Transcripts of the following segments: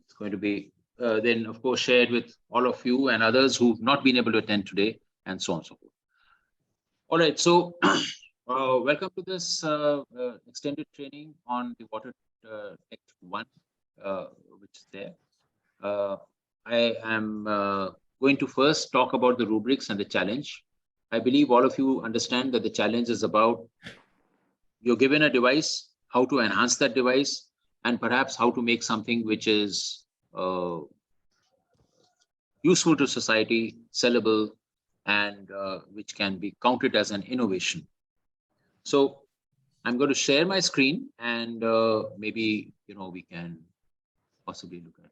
it's going to be then, of course, shared with all of you and others who've not been able to attend today, and so on and so forth. All right, so welcome to this extended training on the Water Tech 1, which is there. I am going to first talk about the rubrics and the challenge. I believe all of you understand that the challenge is about you're given a device, how to enhance that device, and perhaps how to make something which is useful to society, sellable, and which can be counted as an innovation. So I'm going to share my screen, and maybe we can possibly look at it.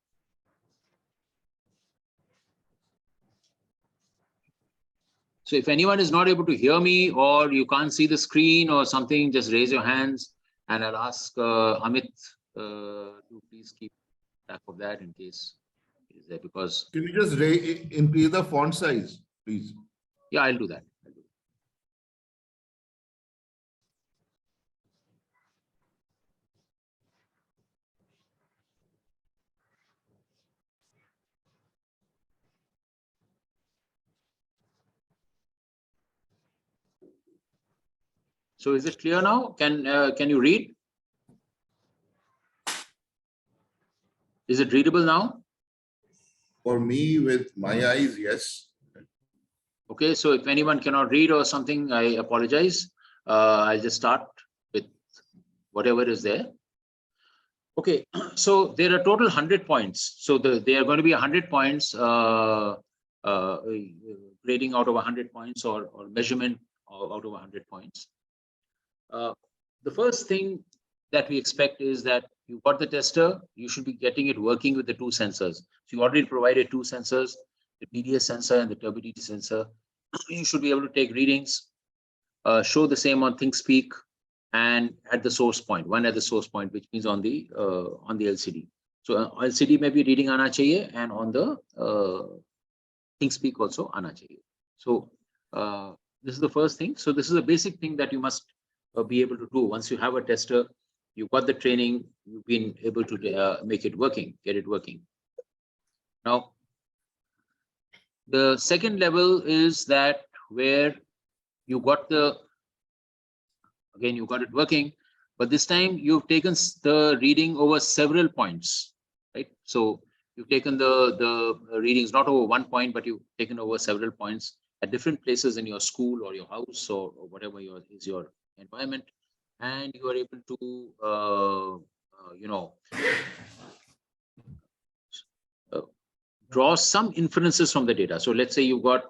So if anyone is not able to hear me, or you can't see the screen or something, just raise your hands, and I'll ask Amit to please keep track of that in case it is there. Because can you just increase the font size, please? Yeah, I'll do that. So is it clear now? Can you read? Is it readable now? For me, with my eyes, yes. Okay, so if anyone cannot read or something, I apologize. I'll just start with whatever is there. Okay, so there are total 100 points. So there are going to be 100 points, grading out of 100 points, or measurement out of 100 points. The first thing that we expect is that you got the tester, you should be getting it working with the two sensors. So you already provided two sensors, the TDS sensor and the turbidity sensor. You should be able to take readings, show the same on ThinkSpeak, and at the source point, one at the source point, which means on the LCD. So LCD may be reading aana chahiye, and on the ThinkSpeak also aana chahiye. So this is the first thing. So this is a basic thing that you must be able to do. Once you have a tester, you've got the training, you've been able to make it working, get it working. Now, the second level is that where you got again, you got it working, but this time you've taken the reading over several points, right? So you've taken the readings not over one point, but you've taken over several points at different places in your school or your house or whatever is your environment, and you are able to draw some inferences from the data. So let's say you've got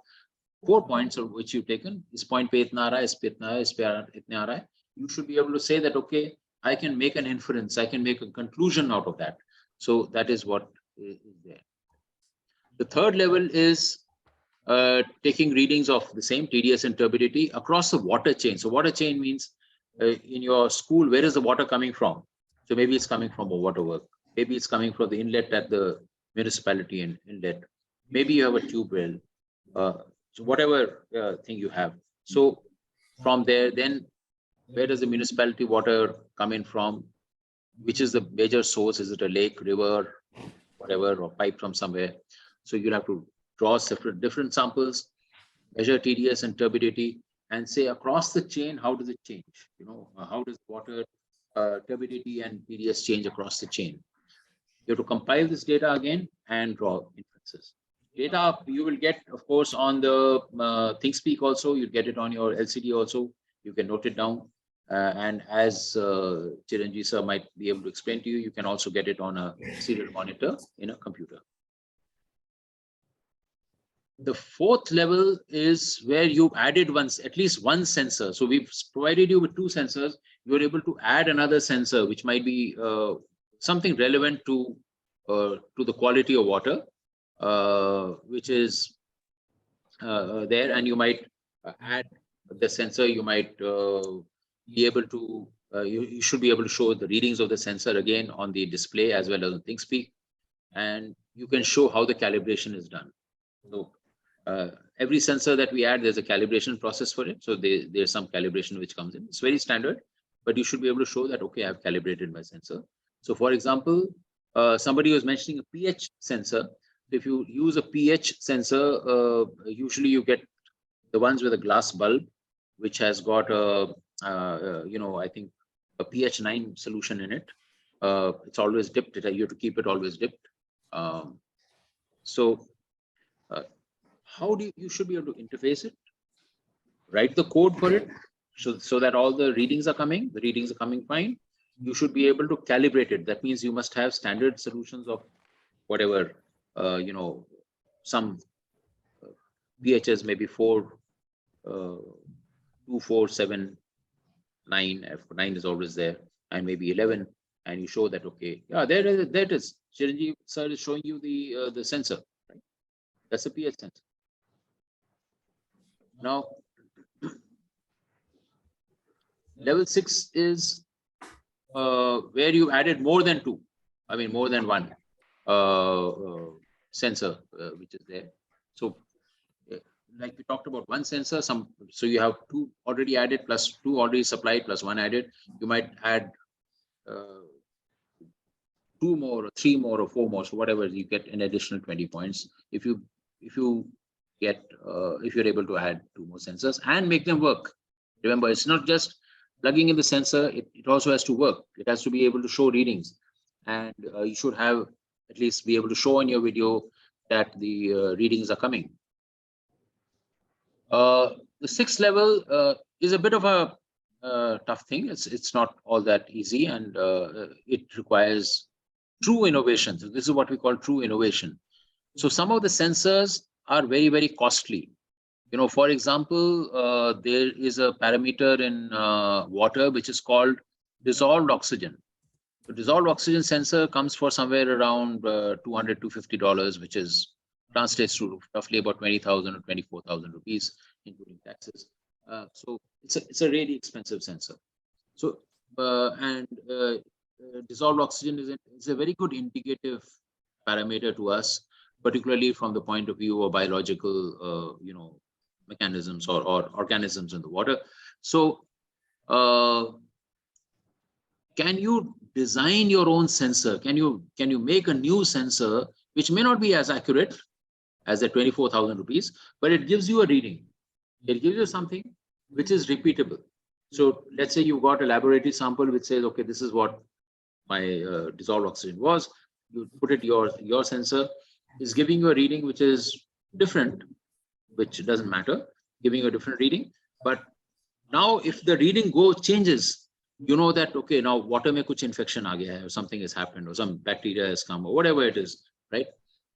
4 points of which you've taken. Is point pe itna aa raha hai, is pe itna hai, is pe itna aa raha hai. You should be able to say that, okay, I can make an inference, I can make a conclusion out of that. So that is what is there. The third level is taking readings of the same TDS and turbidity across the water chain. So water chain means in your school, where is the water coming from? So maybe it's coming from a waterwork. Maybe it's coming from the inlet at the municipality and inlet. Maybe you have a tube well. So whatever thing you have. So from there, then where does the municipality water come in from? Which is the major source? Is it a lake, river, whatever, or pipe from somewhere? So you'll have to draw different samples, measure TDS and turbidity, and say across the chain, how does it change? How does water turbidity and TDS change across the chain? You have to compile this data again and draw inferences. Data you will get, of course, on the ThinkSpeak also. You get it on your LCD also. You can note it down. And as Chiranjeev sir might be able to explain to you, you can also get it on a serial monitor in a computer. The fourth level is where you've added at least one sensor. So we've provided you with two sensors. You're able to add another sensor, which might be something relevant to the quality of water, which is there, and you might add the sensor. You might be able to, you should be able to show the readings of the sensor again on the display as well as on ThinkSpeak, and you can show how the calibration is done. So every sensor that we add, there's a calibration process for it. So there's some calibration which comes in. It's very standard, but you should be able to show that, okay, I've calibrated my sensor. So for example, somebody was mentioning a pH sensor. If you use a pH sensor, usually you get the ones with a glass bulb, which has got a, I think a pH 9 solution in it. It's always dipped. You have to keep it always dipped. So how do you should be able to interface it, write the code for it, so that all the readings are coming fine. You should be able to calibrate it. That means you must have standard solutions of whatever, some pHs maybe 4, 2, 4, 7, 9. 9 is always there, and maybe 11. And you show that, okay, yeah, there it is. Chiranjeev sir is showing you the sensor, right? That's a pH sensor. Now, level 6 is where you added more than 2. I mean, more than one sensor, which is there. So, like we talked about, one sensor, so you have 2 already added, plus 2 already supplied, plus 1 added. You might add 2 more, or 3 more, or 4 more, so whatever, you get an additional 20 points if you're able to add 2 more sensors and make them work. Remember, it's not just plugging in the sensor, it also has to work. It has to be able to show readings, and you should have at least be able to show on your video that the readings are coming. The 6th level is a bit of a tough thing. It's not all that easy, and it requires true innovation. So this is what we call true innovation. So some of the sensors are very, very costly. For example, there is a parameter in water which is called dissolved oxygen. The dissolved oxygen sensor comes for somewhere around $200 to $250, which translates to roughly about 20,000 or 24,000 rupees, including taxes. So it's a really expensive sensor. So dissolved oxygen is a very good indicative parameter to us, particularly from the point of view of biological, mechanisms or organisms in the water. So, can you design your own sensor? Can you make a new sensor which may not be as accurate as the 24,000 rupees, but it gives you a reading. It gives you something which is repeatable. So let's say you got a laboratory sample which says, okay, this is what my dissolved oxygen was. You put it, your sensor is giving you a reading which is different, which doesn't matter, giving you a different reading. But now if the reading changes, you know that, okay, now water mein kuch infection aa gaya hai, or something has happened, or some bacteria has come, or whatever it is, right?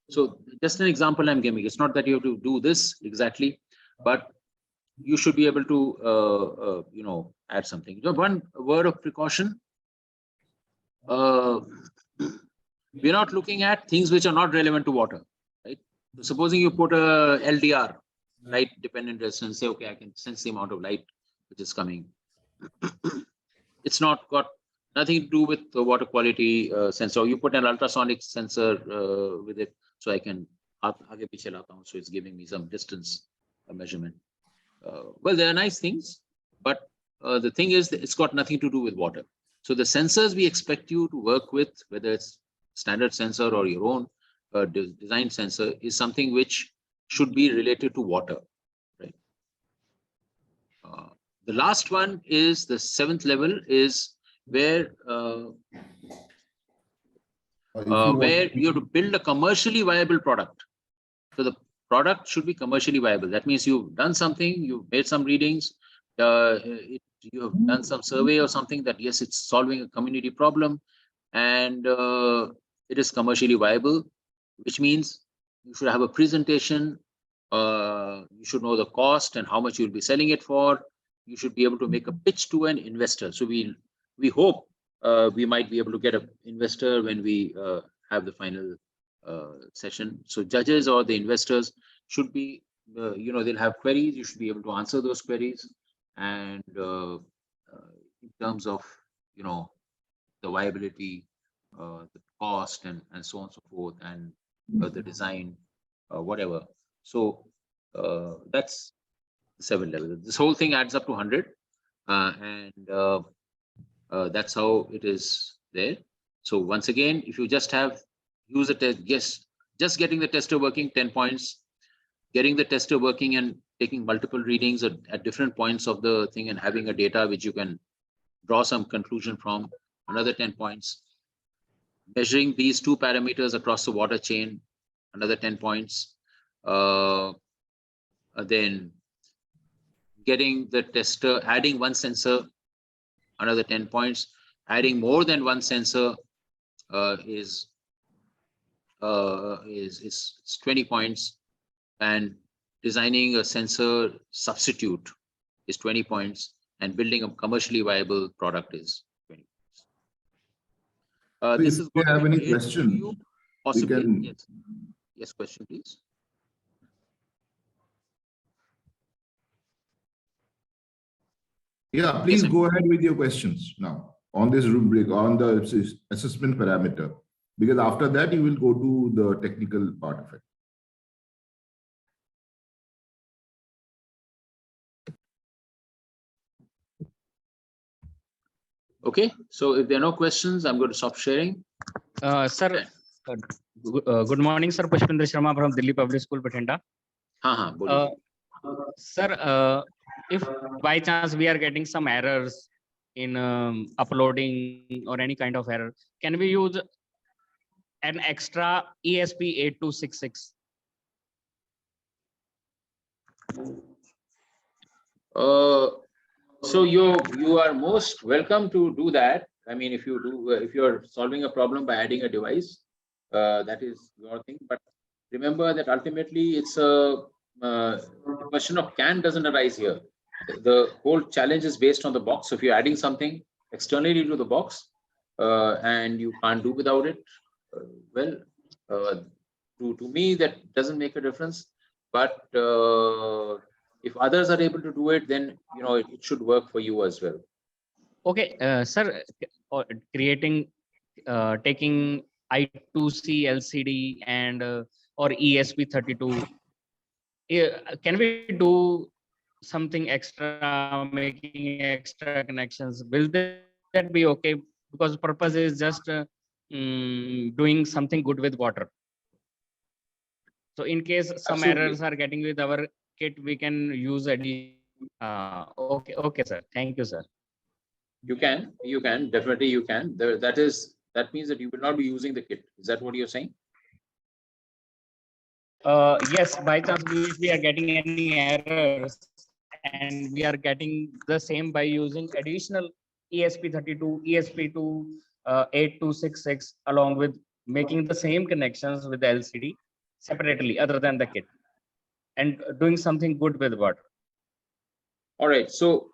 So just an example I'm giving. It's not that you have to do this exactly, but you should be able to, add something. One word of precaution. We're not looking at things which are not relevant to water, right? So supposing you put a LDR, light dependent resistance, say, okay, I can sense the amount of light which is coming. It's not got nothing to do with the water quality sensor. You put an ultrasonic sensor with it, so I can so it's giving me some distance measurement. Well, they are nice things, but the thing is that it's got nothing to do with water. So the sensors we expect you to work with, whether it's standard sensor or your own design sensor, is something which should be related to water, right? The last one is the 7th level, is where where you have to build a commercially viable product. So the product should be commercially viable. That means you've done something, you've made some readings, you have done some survey or something that, yes, it's solving a community problem, and it is commercially viable, which means you should have a presentation. You should know the cost and how much you'll be selling it for. You should be able to make a pitch to an investor. So we hope we might be able to get an investor when we have the final session. So judges or the investors should be, they'll have queries. You should be able to answer those queries. And in terms of, the viability, the cost, and so on and so forth, and the design, whatever. So that's the 7th level. This whole thing adds up to 100, and that's how it is there. So once again, if you just have use a test, just getting the tester working, 10 points, getting the tester working and taking multiple readings at different points of the thing and having a data which you can draw some conclusion from, another 10 points. Measuring these two parameters across the water chain, another 10 points. Then getting the tester, adding one sensor, another 10 points. Adding more than one sensor is 20 points, and designing a sensor substitute is 20 points, and building a commercially viable product is 20 points. This If is you going to have be any great for questions, you, possibly. can- Yes. Yes, question, please. Yeah, please Yes, go ahead with your questions now on this rubric, on the assessment parameter, because after that you will go to the technical part of it. Okay, so if there are no questions, I'm going to stop sharing. Sir, good morning, sir. Pushpinder Sharma from Delhi Public School, Bathinda. Boliye. Sir, if by chance we are getting some errors in uploading or any kind of error, can we use an extra ESP8266? So you are most welcome to do that. I mean, if you're solving a problem by adding a device, that is your thing. But remember that ultimately it's a question of can doesn't arise here. The whole challenge is based on the box. So if you're adding something externally to the box and you can't do without it, to me that doesn't make a difference. But if others are able to do it, then it should work for you as well. Okay, sir, creating, taking I2C LCD and or ESP32. Can we do something extra, making extra connections? Will that be okay? Because purpose is just doing something good with water. So in case some Absolutely. errors are getting with our kit, we can use okay, sir. Thank you, sir. You can definitely you can. That means that you will not be using the kit. Is that what you're saying? Yes, by chance we are getting any errors and we are getting the same by using additional ESP32, ESP2, 8266 along with making the same connections with the LCD separately other than the kit and doing something good with water. All right. So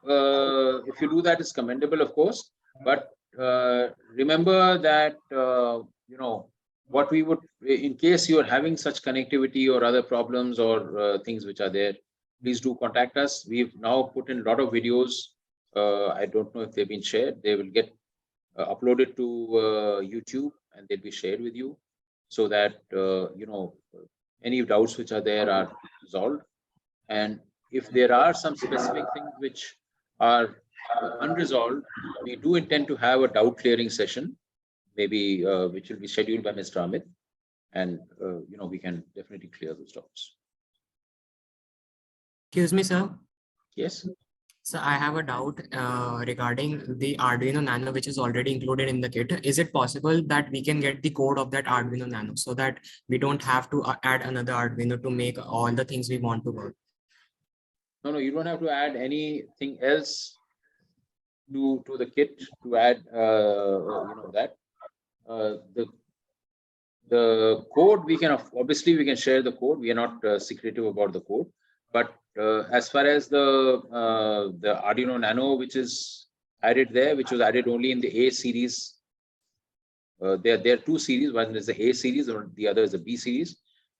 if you do that, it's commendable, of course. But remember that what we would, in case you are having such connectivity or other problems or things which are there, please do contact us. We've now put in a lot of videos. I don't know if they've been shared. They will get uploaded to YouTube and they'll be shared with you, so that any doubts which are there are resolved. And if there are some specific things which are unresolved, we do intend to have a doubt clearing session, maybe which will be scheduled by Mr. Amit, and we can definitely clear those doubts. Excuse me, sir. Yes. So I have a doubt regarding the Arduino Nano, which is already included in the kit. Is it possible that we can get the code of that Arduino Nano so that we don't have to add another Arduino to make all the things we want to work? No, you don't have to add anything else to the kit to add that. The code we can obviously we can share the code. We are not secretive about the code, but as far as the Arduino Nano, which is added there, which was added only in the A series. There are two series. One is the A series, or the other is the B series.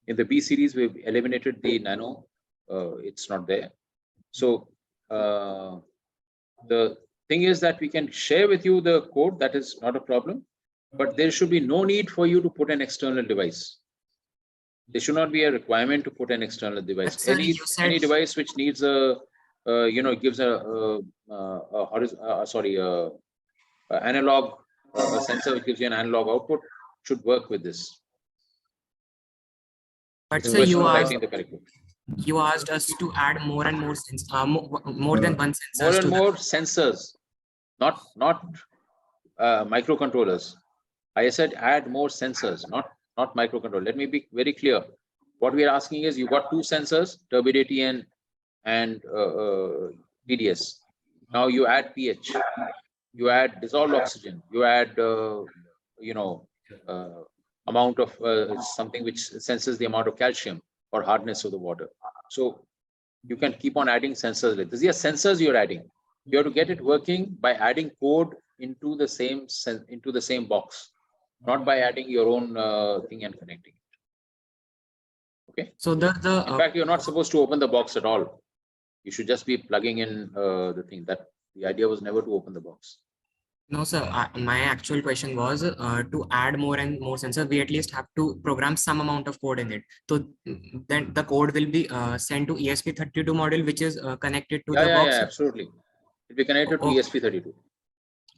In the B series, we've eliminated the Nano. It's not there. So the thing is that we can share with you the code. That is not a problem. But there should be no need for you to put an external device. There should not be a requirement to put an external device. Sir, Any device which needs a gives analog a sensor which gives you an analog output should work with this. But It's a sir, question you of asked writing the correct book. you asked us to add more and more more than one sensors More to and the more sensors, not microcontrollers. I said add more sensors, not microcontroller. Let me be very clear. What we are asking is you got two sensors, turbidity and TDS. Now you add pH, you add dissolved oxygen, you add amount of something which senses the amount of calcium or hardness of the water. So you can keep on adding sensors like this. These are sensors you're adding. You have to get it working by adding code into the same box, not by adding your own thing and connecting it. Okay. so In fact, you're not supposed to open the box at all. You should just be plugging in the thing. That the idea was never to open the box. no sir, my actual question was to add more and more sensors, we at least have to program some amount of code in it. So then the code will be sent to ESP32 module, which is connected to the box. Yeah, absolutely. It'll be connected to Okay. ESP32.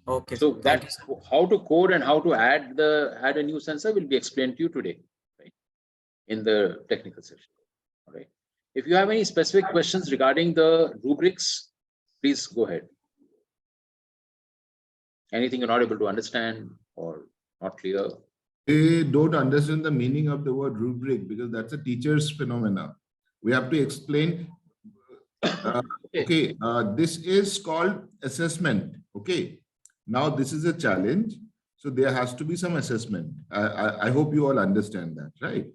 Okay. So Thank that you, sir. how to code and how to add a new sensor will be explained to you today, right? In the technical session. All right. If you have any specific questions regarding the rubrics, please go ahead. Anything you're not able to understand or not clear? They don't understand the meaning of the word rubric because that's a teacher's phenomena. We have to explain. This is called assessment. Okay. Now this is a challenge. So there has to be some assessment. I hope you all understand that, right?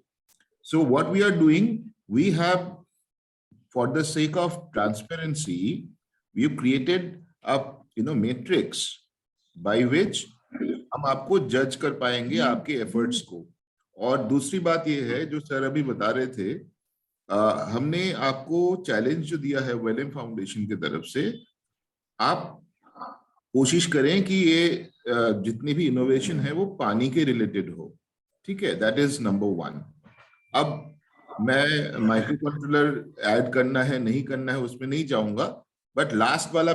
So what we are doing, we have, for the sake of transparency, we've created a matrix by which हम आपको जज कर पाएंगे आपके efforts को. और दूसरी बात ये है जो सर अभी बता रहे थे, हमने आपको चैलेंज जो दिया है वेलम फाउंडेशन की तरफ से, आप कोशिश करें कि ये जितनी भी इनोवेशन है वो पानी के रिलेटेड हो. ठीक है, दैट इज नंबर 1. अब मैं माइक्रो कंट्रोलर ऐड करना है नहीं करना है उसमें नहीं जाऊंगा, बट लास्ट वाला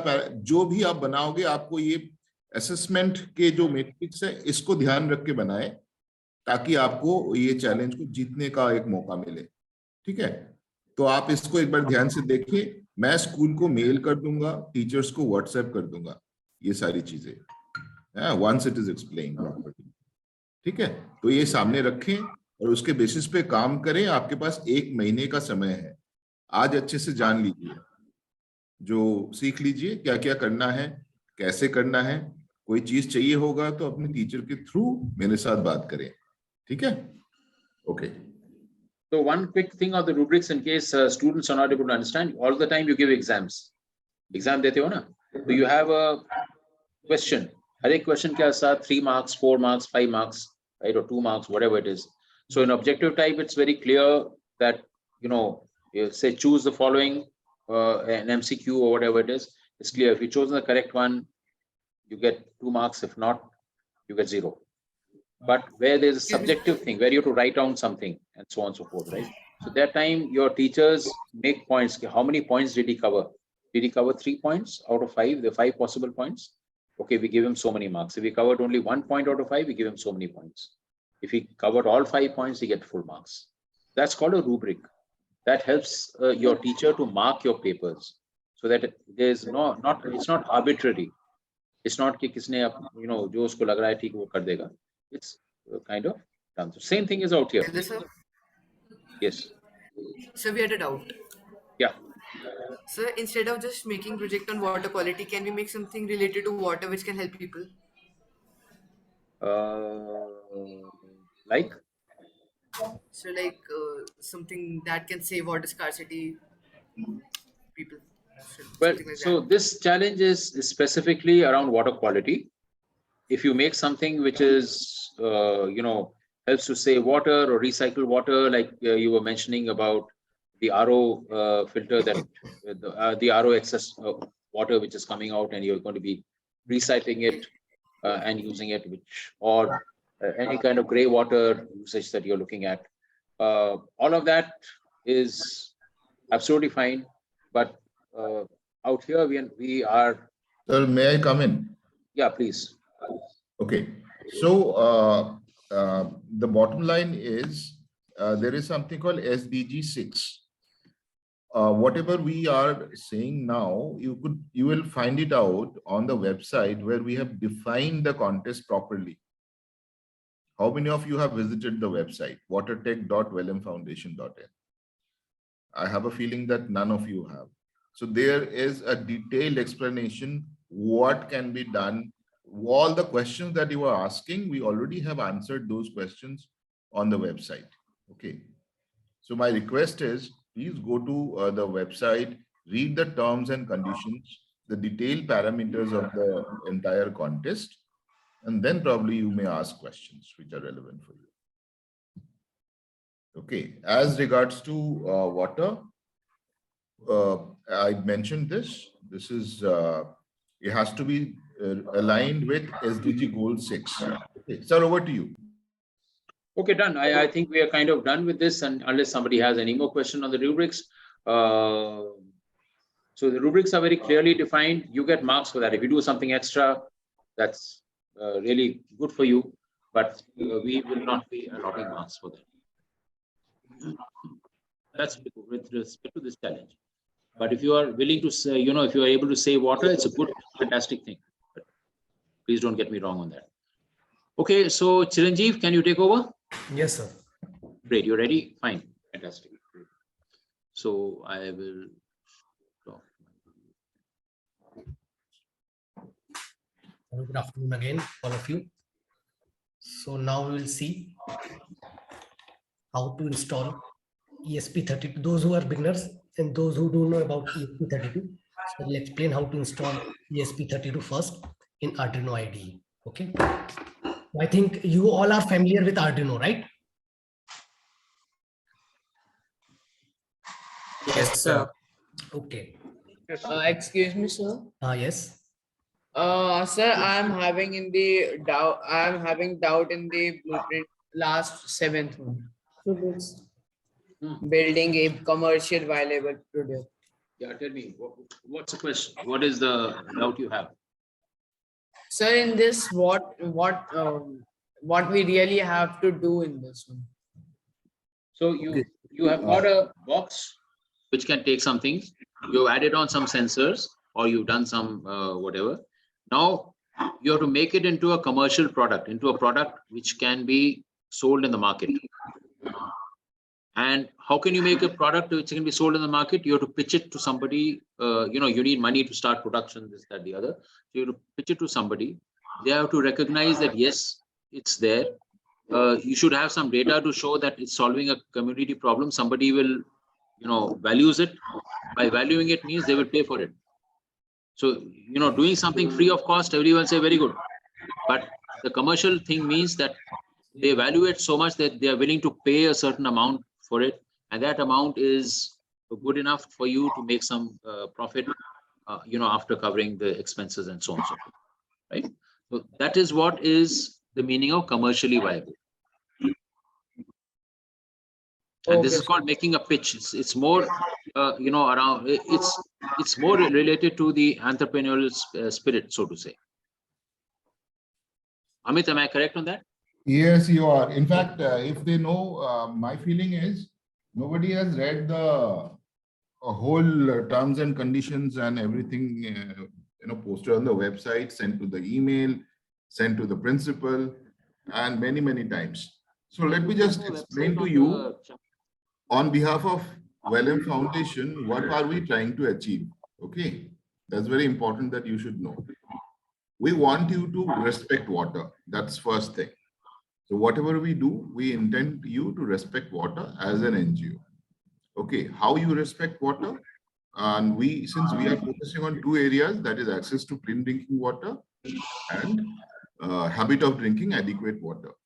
जो भी आप बनाओगे आपको ये असेसमेंट के जो मैट्रिक्स है इसको ध्यान रख के बनाए ताकि आपको ये चैलेंज को जीतने का एक मौका मिले. ठीक है, तो आप इसको एक बार ध्यान से देखिए. मैं स्कूल को मेल कर दूंगा, टीचर्स को व्हाट्सएप कर दूंगा ये सारी चीजें, once it is explained properly. ठीक है, तो ये सामने रखें और उसके बेसिस पे काम करें. आपके पास 1 महीने का समय है. आज अच्छे से जान लीजिए, जो सीख लीजिए क्या क्या करना है, कैसे करना है. कोई चीज चाहिए होगा तो अपने टीचर के थ्रू मेरे साथ बात करें. ठीक है, okay. So one quick thing of the rubrics in case students are not able to understand, all the time you give exams. Exam देते हो ना, so you have a question. हर एक question के साथ 3 marks, 4 marks, 5 marks, right, or 2 marks, whatever it is. So in objective type, it's very clear that you say choose the following, an MCQ or whatever it is. It's clear. If you chosen the correct one, you get 2 marks. If not, you get 0. But where there's a subjective thing, where you have to write down something and so on and so forth, right? So that time your teachers make points. How many points did he cover? Did he cover 3 points out of 5? There are 5 possible points. Okay, we give him so many marks. If he covered only 1 point out of 5, we give him so many points. If he covered all 5 points, he get full marks. That's called a rubric. That helps your teacher to mark your papers so that there's it's not arbitrary. It's not कि किसने जो उसको लग रहा है ठीक वो कर देगा. It's kind of done. So same thing is out here. Hello, sir. Yes. So we had a doubt. Yeah. So instead of just making project on water quality, can we make something related to water which can help people? Like? So like something that can save water scarcity people. Well, Something like so that. this challenge is specifically around water quality. If you make something which is, helps to save water or recycle water, like you were mentioning about the RO filter, that the RO excess water which is coming out, and you're going to be recycling it and using it, or any kind of gray water usage that you're looking at. All of that is absolutely fine, but out here we are. Sir, may I come in? Yeah, please. Okay, so the bottom line is there is something called SDG 6. Whatever we are saying now, you will find it out on the website where we have defined the contest properly. How many of you have visited the website watertech.vellumfoundation.in? I have a feeling that none of you have. So there is a detailed explanation what can be done. All the questions that you are asking, we already have answered those questions on the website. Okay. So my request is, please go to the website, read the terms and conditions, the detailed parameters of the entire contest, and then probably you may ask questions which are relevant for you. Okay. As regards to water, I mentioned this. This is it has to be aligned with SDG goal 6. Okay, sir, over to you. Okay, done. I think we are kind of done with this, and unless somebody has any more question on the rubrics. So the rubrics are very clearly defined. You get marks for that. If you do something extra, that's really good for you, but we will not be allotting marks for that. That's with respect to this challenge. But if you are willing to say, if you are able to save water, it's a good, fantastic thing. But please don't get me wrong on that. Okay, so Chiranjeev, can you take over? Yes, sir. Great, you're ready? Fine, fantastic. So I will talk. Good afternoon again, all of you. So now we will see how to install ESP32. Those who are beginners and those who don't know about ESP32. So I'll explain how to install ESP32 first in Arduino IDE. Okay. I think you all are familiar with Arduino, right? Yes, sir. Okay. Excuse me, sir. Yes. Sir, I'm having doubt in the blueprint last 7th one. So this building a commercial viable product. Yeah, tell me, what's the question? What is the doubt you have? Sir, in this, what we really have to do in this one? So you have got a box which can take some things. You've added on some sensors, or you've done some whatever. Now you have to make it into a commercial product, into a product which can be sold in the market. And how can you make a product which can be sold in the market? You have to pitch it to somebody. You need money to start production, this, that, the other. So you have to pitch it to somebody. They have to recognize that yes, it's there. You should have some data to show that it's solving a community problem. Somebody will, values it. By valuing it means they will pay for it. So, doing something free of cost, everyone say very good. But the commercial thing means that they value it so much that they are willing to pay a certain amount for it. And that amount is good enough for you to make some profit, after covering the expenses and so on and so forth, right? So that is what is the meaning of commercially viable. And this is called making a pitch. It's more, around. It's more related to the entrepreneurial spirit, so to say. Amit, am I correct on that? Yes, you are. In fact, if they know, my feeling is nobody has read the whole terms and conditions and everything, posted on the website, sent to the email, sent to the principal, and many, many times. So let me just explain to you on behalf of Vellum Foundation, what are we trying to achieve? Okay, that's very important that you should know. We want you to respect water. That's first thing. So whatever we do, we intend you to respect water as an NGO. Okay, how you respect water? And since we are focusing on two areas, that is access to clean drinking water and habit of drinking adequate water.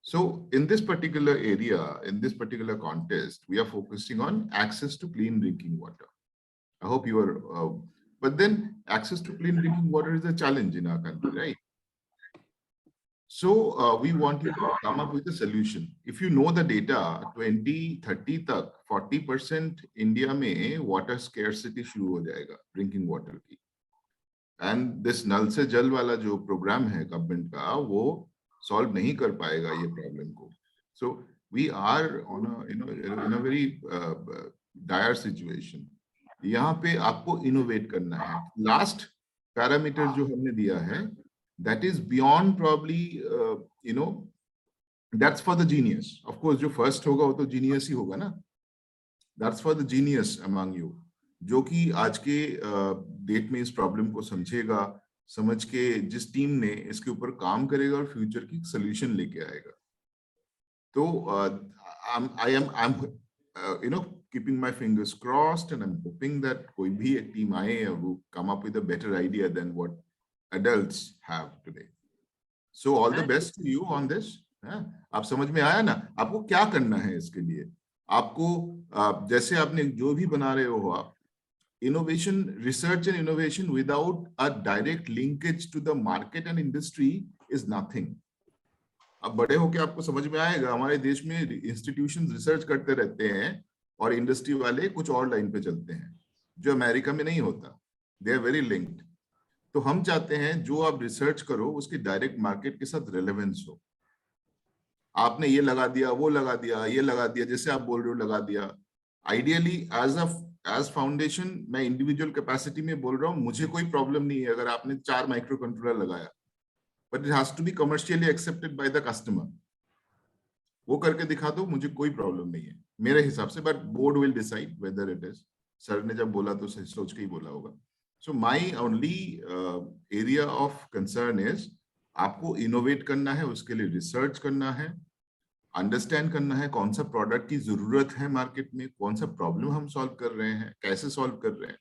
So in this particular area, in this particular contest, we are focusing on access to clean drinking water. I hope you are, but then access to clean drinking water is a challenge in our country, right? So we want you to come up with a solution. If you know the data, 2030 तक 40% India में water scarcity शुरू हो जाएगा, drinking water की. And this नल से जल वाला जो प्रोग्राम है गवर्नमेंट का, वो सॉल्व नहीं कर पाएगा ये प्रॉब्लम को. So we are on in a very dire situation. यहाँ पे आपको इनोवेट करना है. लास्ट पैरामीटर जो हमने दिया है, that is beyond probably, you know, that's for the genius. Of course जो फर्स्ट होगा वो तो जीनियस ही होगा ना. That's for the genius among you, जो कि आज के डेट में इस प्रॉब्लम को समझेगा, समझ के जिस टीम ने इसके ऊपर काम करेगा और फ्यूचर की सोल्यूशन लेके आएगा. तो I am you know keeping my fingers crossed, and I'm hoping that कोई भी एक टीम आए who come up with a better idea than what adults have today. So all the best to you on this. आप समझ में आया ना आपको क्या करना है इसके लिए. आपको जैसे आपने जो भी बना रहे हो आप, innovation, research and innovation without a direct linkage to the market and industry is nothing. अब बड़े होके आपको समझ में आएगा, हमारे देश में इंस्टीट्यूशन रिसर्च करते रहते हैं और इंडस्ट्री वाले कुछ और लाइन पे चलते हैं, जो अमेरिका में नहीं होता. They are very linked. तो हम चाहते हैं जो आप रिसर्च करो उसकी डायरेक्ट मार्केट के साथ रेलेवेंस हो. आपने ये लगा दिया, वो लगा दिया, ये लगा दिया, जैसे आप बोल रहे हो लगा दिया. आइडियली एज फाउंडेशन मैं इंडिविजुअल कैपेसिटी में बोल रहा हूँ, मुझे कोई प्रॉब्लम नहीं है अगर आपने 4 माइक्रो कंट्रोलर लगाया, but it has to be commercially accepted by the customer. वो करके दिखा दो, मुझे कोई प्रॉब्लम नहीं है मेरे हिसाब से, but board will decide whether it is. Sir ने जब बोला तो सोच के ही बोला होगा. So my only area of concern is आपको इनोवेट करना है, उसके लिए रिसर्च करना है, अंडरस्टैंड करना है कौन सा प्रोडक्ट की जरूरत है मार्केट में, कौन सा प्रॉब्लम हम सॉल्व कर रहे हैं, कैसे सॉल्व कर रहे हैं,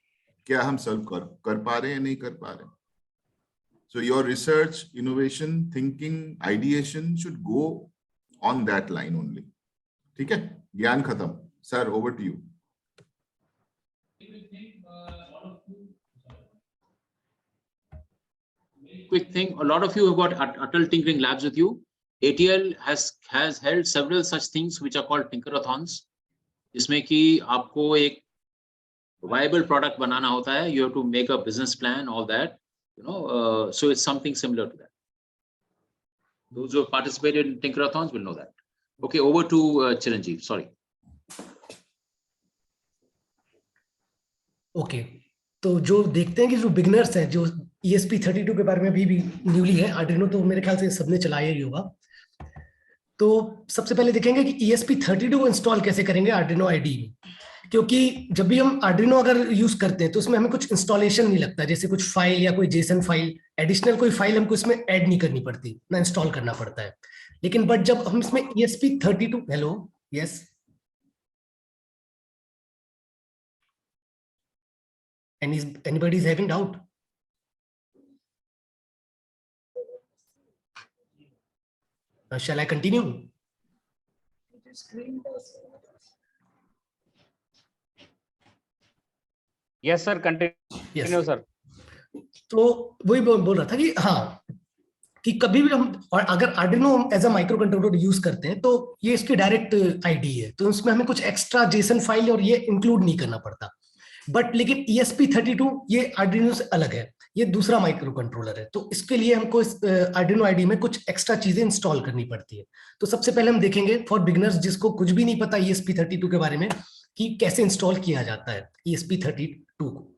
क्या हम सॉल्व कर पा रहे हैं या नहीं कर पा रहे हैं. So your research, innovation, thinking, ideation should go on that line only. ठीक है, ज्ञान खत्म. Sir, over to you. Quick thing, a lot of you have got Atal Tinkering Labs with you. ATL has held several such things which are called Tinkerathons, जिसमें कि आपको एक viable product बनाना होता है. You have to make a business plan, all that. So it's something similar to that. Those who have participated in Tinkerathons will know that. Okay, over to Chiranjeev. Sorry. Okay, तो जो देखते हैं कि जो beginners हैं, जो ESP32 के बारे में भी न्यूली है, आर्डिनो तो मेरे ख्याल से सबने चलाया ही होगा. तो सबसे पहले देखेंगे कि ESP32 को इंस्टॉल कैसे करेंगे आर्डिनो आईडी में, क्योंकि जब भी हम आर्डिनो अगर यूज करते हैं तो उसमें हमें कुछ इंस्टॉलेशन नहीं लगता, जैसे कुछ फाइल या कोई जेसन फाइल, एडिशनल कोई फाइल हमको इसमें ऐड नहीं करनी पड़ती, ना इंस्टॉल करना पड़ता है. लेकिन बट जब हम इसमें ESP32, hello, yes, anybody is having doubt? Shall I continue? Yes, sir. Continue, Yes. sir. तो वही बोल रहा था कि हाँ, कि कभी भी हम और अगर Arduino as a micro controller use करते हैं तो ये इसकी डायरेक्ट आईडी है, तो इसमें हमें कुछ एक्स्ट्रा जेसन फाइल और ये इंक्लूड नहीं करना पड़ता. बट लेकिन ESP32 ये आर्डिनो से अलग है, ये दूसरा माइक्रो कंट्रोलर है, तो इसके लिए हमको इस आर्डिनो आईडी में कुछ एक्स्ट्रा चीजें इंस्टॉल करनी पड़ती है. तो सबसे पहले हम देखेंगे फॉर बिगनर्स जिसको कुछ भी नहीं पता ESP32 के बारे में कि कैसे इंस्टॉल किया जाता है ESP32 को.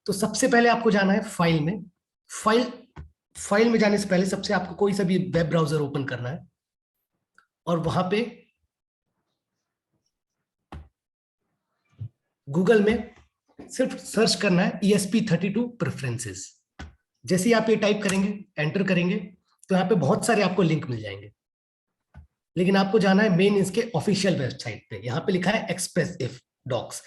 तो सबसे पहले आपको जाना है फाइल में. फाइल में जाने से पहले सबसे आपको कोई सा भी वेब ब्राउजर ओपन करना है और वहां पे गूगल में सिर्फ सर्च करना है ESP32 प्रेफरेंसेस. जैसे ही आप ये टाइप करेंगे, एंटर करेंगे, तो यहाँ पे बहुत सारे आपको लिंक मिल जाएंगे, लेकिन आपको जाना है मेन इसके ऑफिशियल वेबसाइट पे. यहाँ पे लिखा है Espressif docs.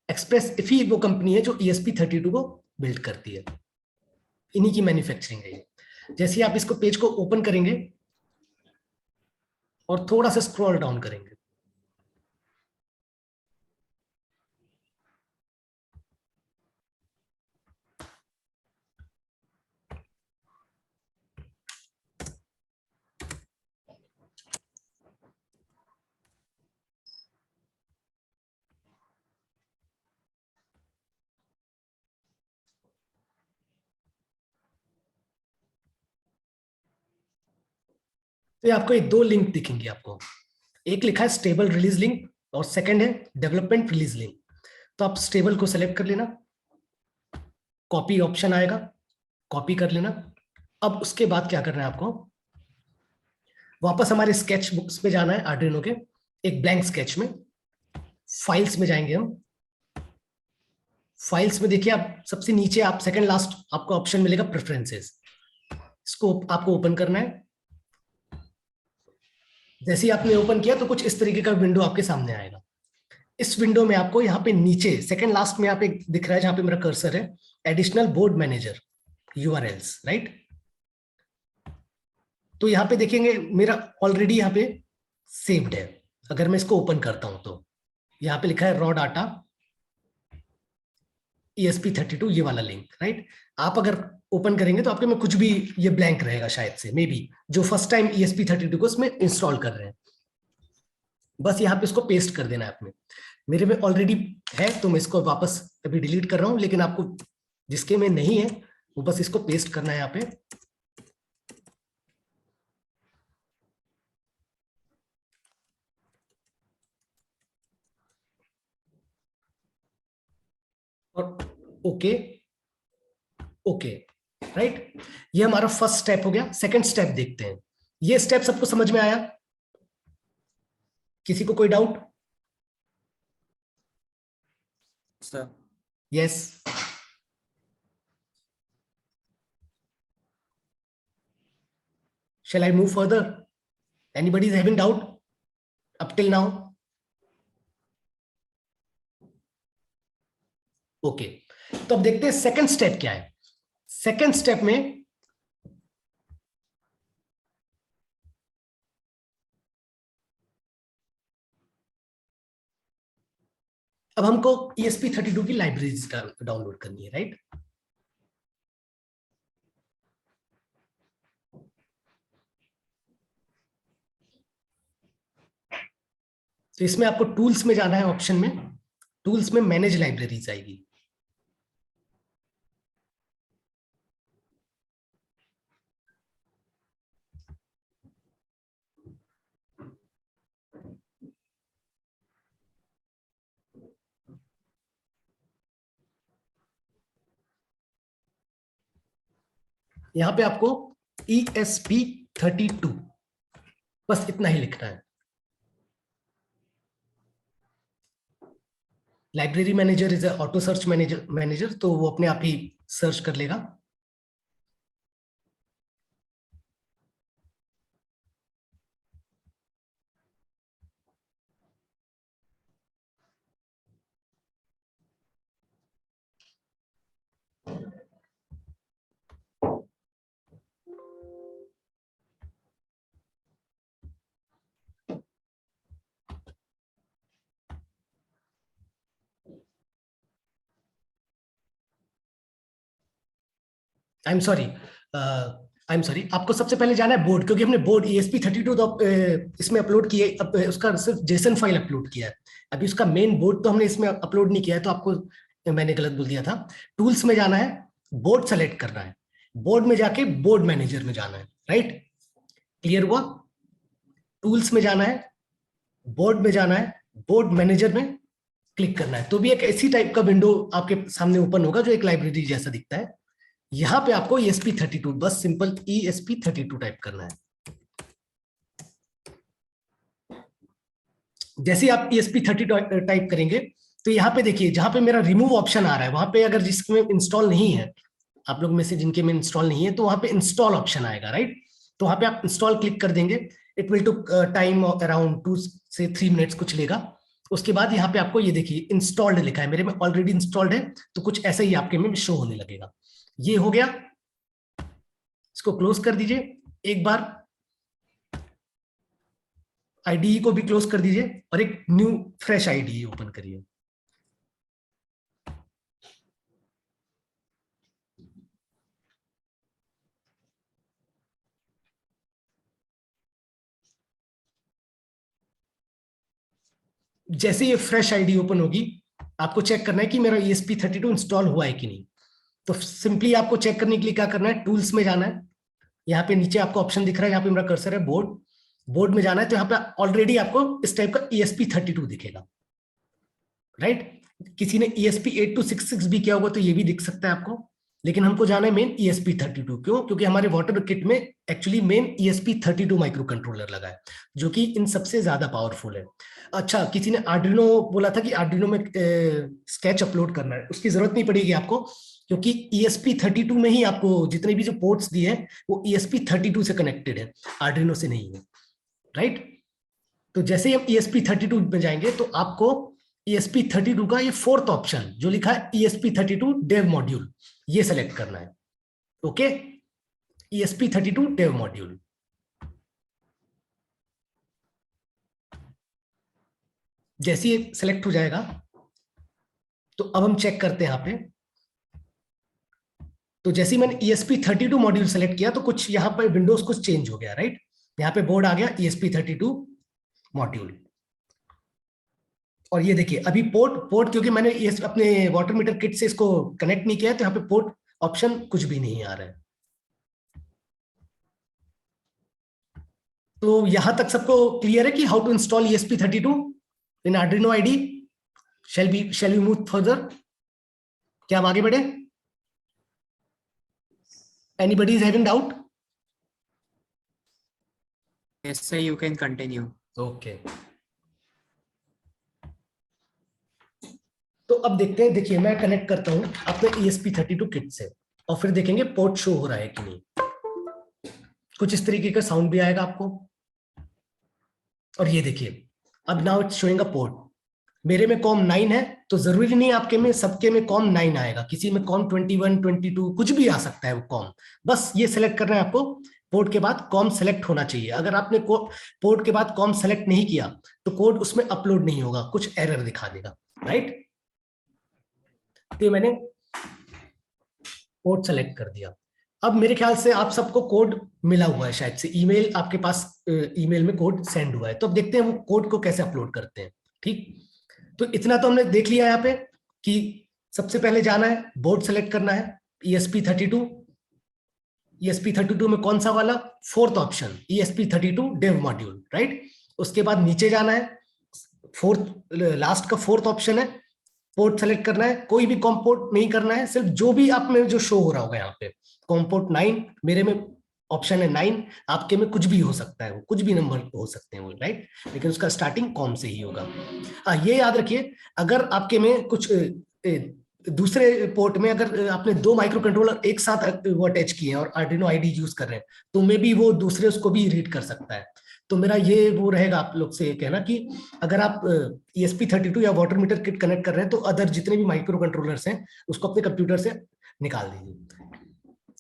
Espressif ही वो कंपनी है जो ESP32 को बिल्ड करती है, इन्हीं की मैन्युफैक्चरिंग है ये. जैसे ही आप इसको पेज को ओपन करेंगे और थोड़ा सा स्क्रॉल डाउन करेंगे, तो ये आपको ये दो लिंक दिखेंगे आपको, एक लिखा है स्टेबल रिलीज लिंक और सेकंड है डेवलपमेंट रिलीज लिंक। तो आप स्टेबल को सेलेक्ट कर लेना, कॉपी ऑप्शन आएगा, कॉपी कर लेना। अब उसके बाद क्या करना है आपको, वापस हमारे स्केच बुक्स पे जाना है आर्डिनो के, एक ब्लैंक स्केच में, फाइल्स में जाएंगे हम। फाइल्स में देखिए आप सबसे नीचे आप सेकंड लास्ट आपको ऑप्शन मिलेगा प्रेफरेंसेस, इसको आपको ओपन करना है। जैसे ही आपने ओपन किया तो कुछ इस तरीके का विंडो आपके सामने आएगा। इस विंडो में आपको यहाँ पे नीचे सेकंड लास्ट में आप एक दिख रहा है जहां पे मेरा कर्सर है, additional board manager URLs, right. तो यहाँ पे देखेंगे मेरा ऑलरेडी यहाँ पे सेव्ड है। अगर मैं इसको ओपन करता हूं तो यहाँ पे लिखा है रॉ डाटा ESP32, ये वाला लिंक, राइट। आप अगर ओपन करेंगे तो आपके में कुछ भी ये ब्लैंक रहेगा शायद से, मे बी जो फर्स्ट टाइम ESP32 को इसमें इंस्टॉल कर रहे हैं। बस यहाँ पे इसको पेस्ट कर देना है आपने। मेरे में ऑलरेडी है तो मैं इसको वापस अभी डिलीट कर रहा हूं, लेकिन आपको जिसके में नहीं है वो बस इसको पेस्ट करना है यहाँ पे। और ओके ओके, राइट। ये हमारा फर्स्ट स्टेप हो गया। सेकंड स्टेप देखते हैं। ये स्टेप सबको समझ में आया? किसी को कोई doubt? Sir yes. Shall I move further? Anybody is having doubt up till now? Okay, तो अब देखते हैं सेकंड स्टेप क्या है। सेकंड स्टेप में अब हमको ESP32 की लाइब्रेरीज डाउनलोड करनी है, राइट। तो इसमें आपको टूल्स में जाना है, ऑप्शन में टूल्स में मैनेज लाइब्रेरीज आएगी। यहां पे आपको ESP32 बस इतना ही लिखना है। Library manager is auto search manager, तो वो अपने आप ही सर्च कर लेगा। आई एम सॉरी, आपको सबसे पहले जाना है बोर्ड, क्योंकि हमने बोर्ड ESP32 तो इसमें अपलोड किए, उसका सिर्फ जेसन फाइल अपलोड किया है। अभी उसका मेन बोर्ड तो हमने इसमें अपलोड नहीं किया है, तो आपको मैंने गलत बोल दिया था। टूल्स में जाना है, बोर्ड सेलेक्ट करना है, बोर्ड में जाके बोर्ड मैनेजर में जाना है, राइट। क्लियर हुआ? टूल्स में जाना है, बोर्ड में जाना है, बोर्ड मैनेजर में क्लिक करना है, तो भी एक ऐसी टाइप का विंडो आपके सामने ओपन होगा जो एक लाइब्रेरी जैसा दिखता है। यहां पे आपको ESP32, बस सिंपल ESP32 टाइप करना है। जैसे ही आप ESP32 टाइप करेंगे तो यहाँ पे देखिए, जहां पे मेरा रिमूव ऑप्शन आ रहा है, वहां पे अगर जिसमें इंस्टॉल नहीं है, आप लोग में से जिनके में इंस्टॉल नहीं है, तो वहां पे इंस्टॉल ऑप्शन आएगा, राइट। तो वहां पे आप इंस्टॉल क्लिक कर देंगे। It will took time around 2 से 3 मिनट्स कुछ लेगा। उसके बाद यहाँ पे आपको ये देखिए इंस्टॉल्ड लिखा है, मेरे में ऑलरेडी इंस्टॉल्ड है, तो कुछ ऐसा ही आपके में शो होने लगेगा। ये हो गया, इसको क्लोज कर दीजिए। एक बार IDE को भी क्लोज कर दीजिए और एक न्यू फ्रेश IDE ओपन करिए। जैसे ये फ्रेश IDE ओपन होगी, आपको चेक करना है कि मेरा ESP32 इंस्टॉल हुआ है कि नहीं। तो सिंपली आपको चेक करने के लिए क्या करना है, टूल्स में जाना है। यहाँ पे नीचे आपको ऑप्शन दिख रहा है, यहाँ पे मेरा कर्सर है बोर्ड, बोर्ड में जाना है तो यहाँ पे ऑलरेडी आपको इस टाइप का ESP32 दिखेगा, राइट। किसी ने ESP8266 भी किया होगा तो ये भी दिख सकता है आपको, लेकिन हमको जाना है मेन ESP32। क्यों? क्योंकि हमारे वाटर किट में actually main ESP32 micro controller लगा है, जो कि इन सबसे ज्यादा पावरफुल है। अच्छा, किसी ने आर्डिनो बोला था कि आर्डिनो में स्केच अपलोड करना है, उसकी जरूरत नहीं पड़ेगी आपको, क्योंकि ESP32 में ही आपको जितने भी जो पोर्ट्स दिए हैं वो ESP32 से कनेक्टेड है, आर्डिनो से नहीं है, राइट। तो जैसे ही हम ESP32 में जाएंगे तो आपको ESP32 का ये फोर्थ ऑप्शन जो लिखा है ESP32 डेव मॉड्यूल, ये सेलेक्ट करना है। Okay, ESP32 dev module. जैसे ये सेलेक्ट हो जाएगा तो अब हम चेक करते हैं यहाँ पे। तो जैसे ही मैंने ESP32 मॉड्यूल सेलेक्ट किया तो कुछ यहाँ पे विंडोज कुछ चेंज हो गया, राइट। यहाँ पे बोर्ड आ गया ESP32 मॉड्यूल, और ये देखिए अभी पोर्ट क्योंकि मैंने ये अपने वाटर मीटर किट से इसको कनेक्ट नहीं किया है तो यहाँ पे पोर्ट ऑप्शन कुछ भी नहीं आ रहा है। तो यहां तक सबको क्लियर है कि how to install ESP32 in Arduino IDE? shall we move further? क्या हम आगे बढ़े? Anybody is having doubt? Yes, sir, you can continue. Okay. तो अब देखते हैं, देखिए मैं कनेक्ट करता हूं अपने ESP32 किट से और फिर देखेंगे पोर्ट शो हो रहा है कि नहीं। कुछ इस तरीके का साउंड भी आएगा आपको, और ये देखिए अब now it's showing a port. मेरे में कॉम 9 है तो जरूरी नहीं आपके में सबके में कॉम 9 आएगा, किसी में कॉम 21, 22 कुछ भी आ सकता है वो कॉम। बस ये सेलेक्ट करना है आपको, पोर्ट के बाद कॉम सेलेक्ट होना चाहिए। अगर आपने पोर्ट के बाद कॉम सेलेक्ट नहीं किया तो कोड उसमें अपलोड नहीं होगा, कुछ एरर दिखा देगा, राइट। तो मैंने पोर्ट सेलेक्ट कर दिया। अब मेरे ख्याल से आप सबको कोड मिला हुआ है, शायद से ईमेल आपके पास, ईमेल में कोड सेंड हुआ है। तो अब देखते हैं वो कोड को कैसे अपलोड करते हैं। ठीक, तो इतना तो हमने देख लिया यहाँ पे कि सबसे पहले जाना है, बोर्ड सेलेक्ट करना है ESP32। ESP32 में कौन सा वाला? Fourth option ESP32 dev module, right. उसके बाद नीचे जाना है, लास्ट का फोर्थ ऑप्शन है, पोर्ट सेलेक्ट करना है। कोई भी कॉम पोर्ट नहीं करना है, सिर्फ जो भी आप में जो शो हो रहा होगा यहाँ पे कॉम पोर्ट 9, मेरे में ऑप्शन है 9, आपके में कुछ भी हो सकता है, वो कुछ भी नंबर हो सकते हैं वो, राइट, लेकिन उसका स्टार्टिंग कॉम से ही होगा। ये याद रखिए, अगर आपके में कुछ दूसरे पोर्ट में अगर आपने 2 माइक्रो कंट्रोलर एक साथ वो अटैच किए हैं और Arduino IDE यूज कर रहे हैं तो मे भी वो दूसरे उसको भी रीड कर सकता है। तो मेरा ये वो रहेगा आप लोग से कहना कि अगर आप ESP32 या वाटर मीटर किट कनेक्ट कर रहे हैं तो अदर जितने भी माइक्रो कंट्रोलर्स हैं उसको अपने कंप्यूटर से निकाल दीजिए।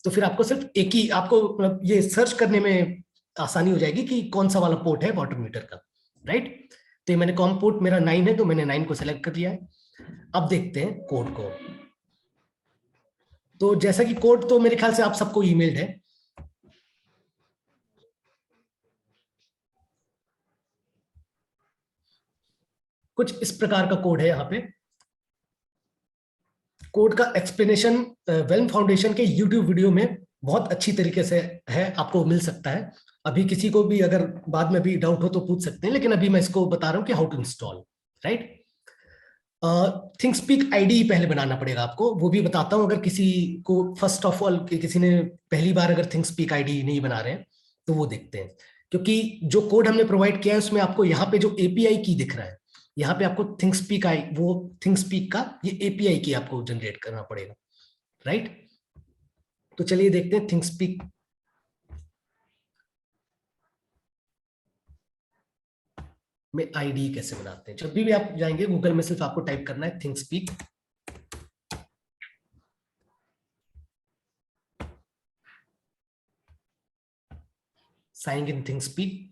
तो फिर आपको सिर्फ एक ही, आपको ये सर्च करने में आसानी हो जाएगी कि कौन सा वाला पोर्ट है वाटर मीटर का, राइट। तो मैंने कॉम पोर्ट मेरा 9 है तो मैंने 9 को सेलेक्ट कर लिया है। अब देखते हैं कोड को। तो जैसा कि कोड तो मेरे ख्याल से आप सबको ईमेल्ड है। कुछ इस प्रकार का कोड है यहाँ पे। कोड का एक्सप्लेनेशन वेल्म फाउंडेशन के YouTube वीडियो में बहुत अच्छी तरीके से है, आपको मिल सकता है। अभी किसी को भी अगर बाद में भी डाउट हो तो पूछ सकते हैं, लेकिन अभी मैं इसको बता रहा हूँ कि how to install, right. ThingSpeak IDE पहले बनाना पड़ेगा आपको, वो भी बताता हूँ। अगर किसी को फर्स्ट ऑफ ऑल किसी ने पहली बार अगर थिंगस्पीक IDE नहीं बना रहे हैं तो वो देखते हैं, क्योंकि जो कोड हमने प्रोवाइड किया है उसमें आपको यहाँ पे जो API की दिख रहा है, यहाँ पे आपको थिंगस्पीक का ये API की आपको जनरेट करना पड़ेगा, राइट। तो चलिए देखते हैं थिंगस्पीक। में IDE कैसे बनाते हैं। जब भी आप जाएंगे गूगल में सिर्फ आपको टाइप करना है थिंगस्पीक। साइंग इन थिंगस्पीक,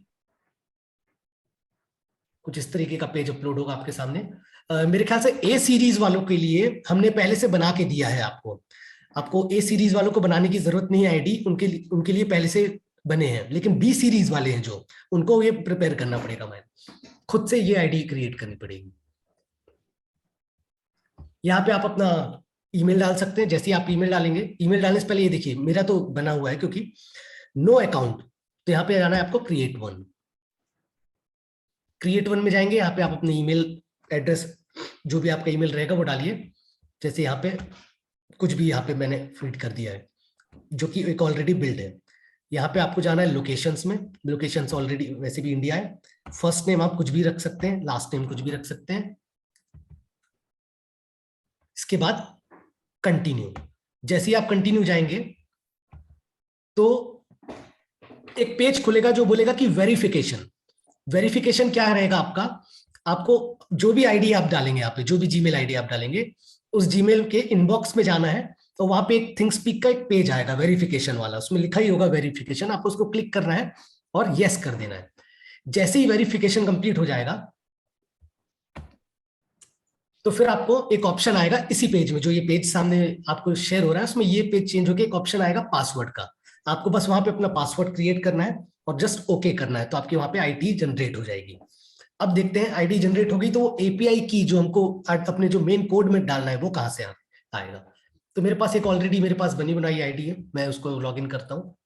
कुछ इस तरीके का पेज अपलोड होगा आपके सामने। मेरे ख्याल से A सीरीज वालों के लिए हमने पहले से बना के दिया है आपको A सीरीज वालों को बनाने की जरूरत नहीं है IDE, उनके लिए पहले से बने हैं। लेकिन B सीरीज वाले हैं जो, उनको ये प्रिपेयर करना पड़ेगा, मैं खुद से ये IDE क्रिएट करनी पड़ेगी। यहाँ पे आप अपना ईमेल डाल सकते हैं। जैसे ही आप ईमेल डालेंगे, ईमेल डालने से पहले ये देखिए मेरा तो बना हुआ है क्योंकि नो अकाउंट, तो यहाँ पे जाना है आपको क्रिएट वन। क्रिएट वन में जाएंगे, यहाँ पे आप अपने ईमेल एड्रेस, जो भी आपका ईमेल रहेगा वो डालिए। जैसे यहाँ पे कुछ भी यहाँ पे मैंने फीड कर दिया है, जो कि एक ऑलरेडी बिल्ड है। यहाँ पे आपको जाना है लोकेशंस में, लोकेशंस ऑलरेडी वैसे भी इंडिया है। फर्स्ट नेम आप कुछ भी रख सकते हैं, लास्ट नेम कुछ भी रख सकते हैं। इसके बाद कंटिन्यू, जैसे ही आप कंटिन्यू जाएंगे तो एक पेज खुलेगा जो बोलेगा कि वेरिफिकेशन। वेरिफिकेशन क्या रहेगा आपका, आपको जो भी आईडी आप डालेंगे, यहाँ पे जो भी जीमेल आईडी आप डालेंगे, उस जीमेल के इनबॉक्स में जाना है, तो वहां पे एक थिंगस्पीक का एक पेज आएगा वेरिफिकेशन वाला, उसमें लिखा ही होगा वेरिफिकेशन, आपको उसको क्लिक करना है और यस कर देना है। जैसे ही वेरिफिकेशन कंप्लीट हो जाएगा तो फिर आपको एक ऑप्शन आएगा इसी पेज में, जो ये पेज सामने आपको शेयर हो रहा है, उसमें ये पेज चेंज होकर एक ऑप्शन आएगा पासवर्ड का। आपको बस वहां पे अपना पासवर्ड क्रिएट करना है और जस्ट ओके करना है, तो आपके वहां पे आईडी जनरेट हो जाएगी। अब देखते हैं आईडी जनरेट होगी तो वो एपीआई की जो हमको अपने जो मेन कोड में डालना है वो कहाँ से आएगा। तो मेरे पास एक ऑलरेडी मेरे पास बनी बनाई आईडी है, मैं उसको लॉग इन करता हूँ।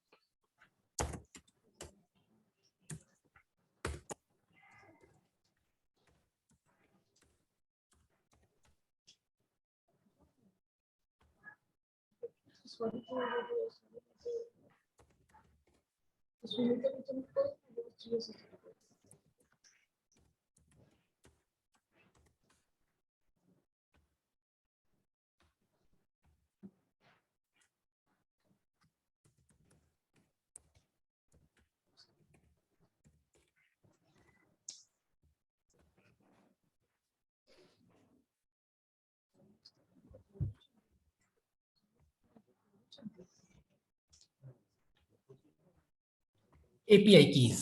एपीआई कीज,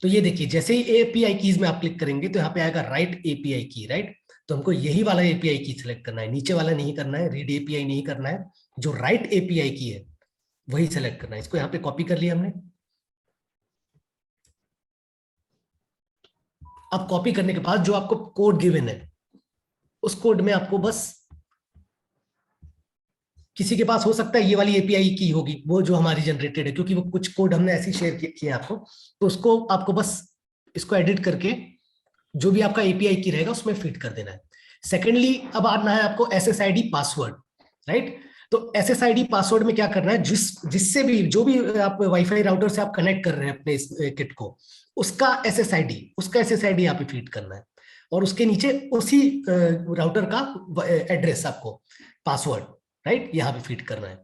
तो ये देखिए जैसे ही एपीआई कीज में आप क्लिक करेंगे तो यहाँ पे आएगा राइट एपीआई की, राइट। तो हमको यही वाला एपीआई की सिलेक्ट करना है, नीचे वाला नहीं करना है, रीड एपीआई नहीं करना है, जो राइट एपीआई की है वही सेलेक्ट करना है। इसको यहाँ पे कॉपी कर लिया हमने। अब कॉपी करने के बाद जो आपको कोड गिवन है उस कोड में आपको बस, किसी के पास हो सकता है ये वाली एपीआई की होगी वो जो हमारी जनरेटेड है, क्योंकि वो कुछ कोड हमने ऐसे शेयर किए आपको, तो उसको आपको बस इसको एडिट करके जो भी आपका एपीआई की रहेगा उसमें फिट कर देना है। सेकेंडली अब आना है आपको एसएसआईडी पासवर्ड, राइट। तो एसएसआईडी पासवर्ड में क्या करना है, जिससे भी जो भी आप वाईफाई राउटर से आप कनेक्ट कर रहे हैं अपने इस किट को, उसका एसएसआईडी यहाँ पे फीड करना है और उसके नीचे उसी राउटर का एड्रेस आपको पासवर्ड, राइट, यहाँ पे फीड करना है।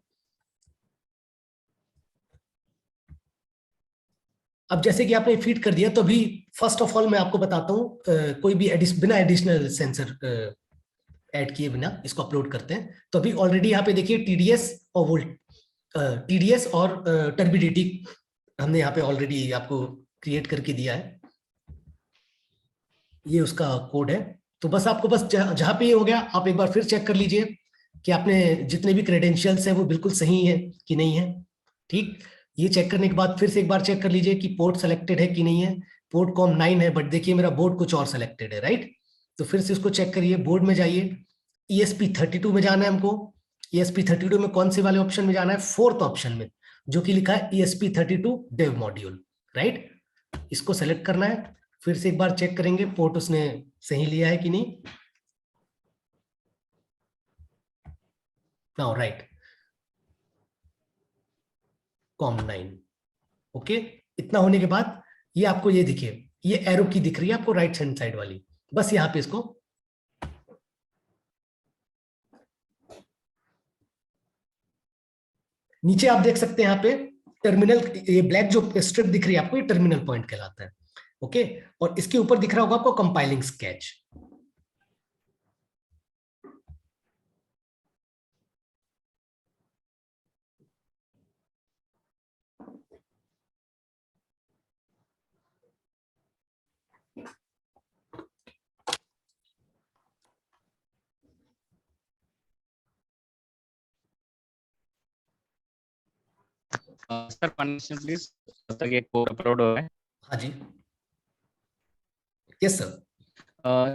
अब जैसे कि आपने फीड कर दिया तो अभी फर्स्ट ऑफ ऑल मैं आपको बताता हूँ, कोई भी बिना एडिशनल सेंसर ऐड किए बिना इसको अपलोड करते हैं। तो अभी ऑलरेडी यहाँ पे देखिए टीडीएस और वोल्ट, टीडीएस और टर्बिडिटी हमने यहाँ पे ऑलरेडी आपको क्रिएट करके दिया है, ये उसका कोड है। तो बस आपको बस जहाँ पे ये हो गया आप एक बार फिर चेक कर लीजिए कि आपने जितने भी क्रेडेंशियल्स हैं वो बिल्कुल सही है कि नहीं है, ठीक। ये चेक करने के बाद फिर से एक बार चेक कर लीजिए कि पोर्ट सेलेक्टेड है कि नहीं है। पोर्ट COM9 है, बट देखिए मेरा बोर्ड कुछ और सेलेक्टेड है, राइट। तो फिर से इसको चेक करिए, बोर्ड में जाइए, ESP32 में जाना है हमको। ESP32 में कौन से वाले ऑप्शन में जाना है, फोर्थ ऑप्शन में, जो कि लिखा है ESP32 डेव मॉड्यूल, राइट। इसको सेलेक्ट करना है। फिर से एक बार चेक करेंगे पोर्ट उसने सही लिया है कि नहीं। Now right, COM9, okay. इतना होने के बाद ये आपको ये दिखे, ये एरो की दिख रही है आपको राइट हैंड साइड वाली, बस यहाँ पे इसको नीचे आप देख सकते हैं यहाँ पे टर्मिनल, ये ब्लैक जो स्ट्रिप दिख रही है आपको, ये टर्मिनल पॉइंट कहलाता है, ओके। और इसके ऊपर दिख रहा होगा आपको compiling sketch. Sir permission please, तब तक एक कोड अपलोड हो रहा है। हाँ जी, यस सर।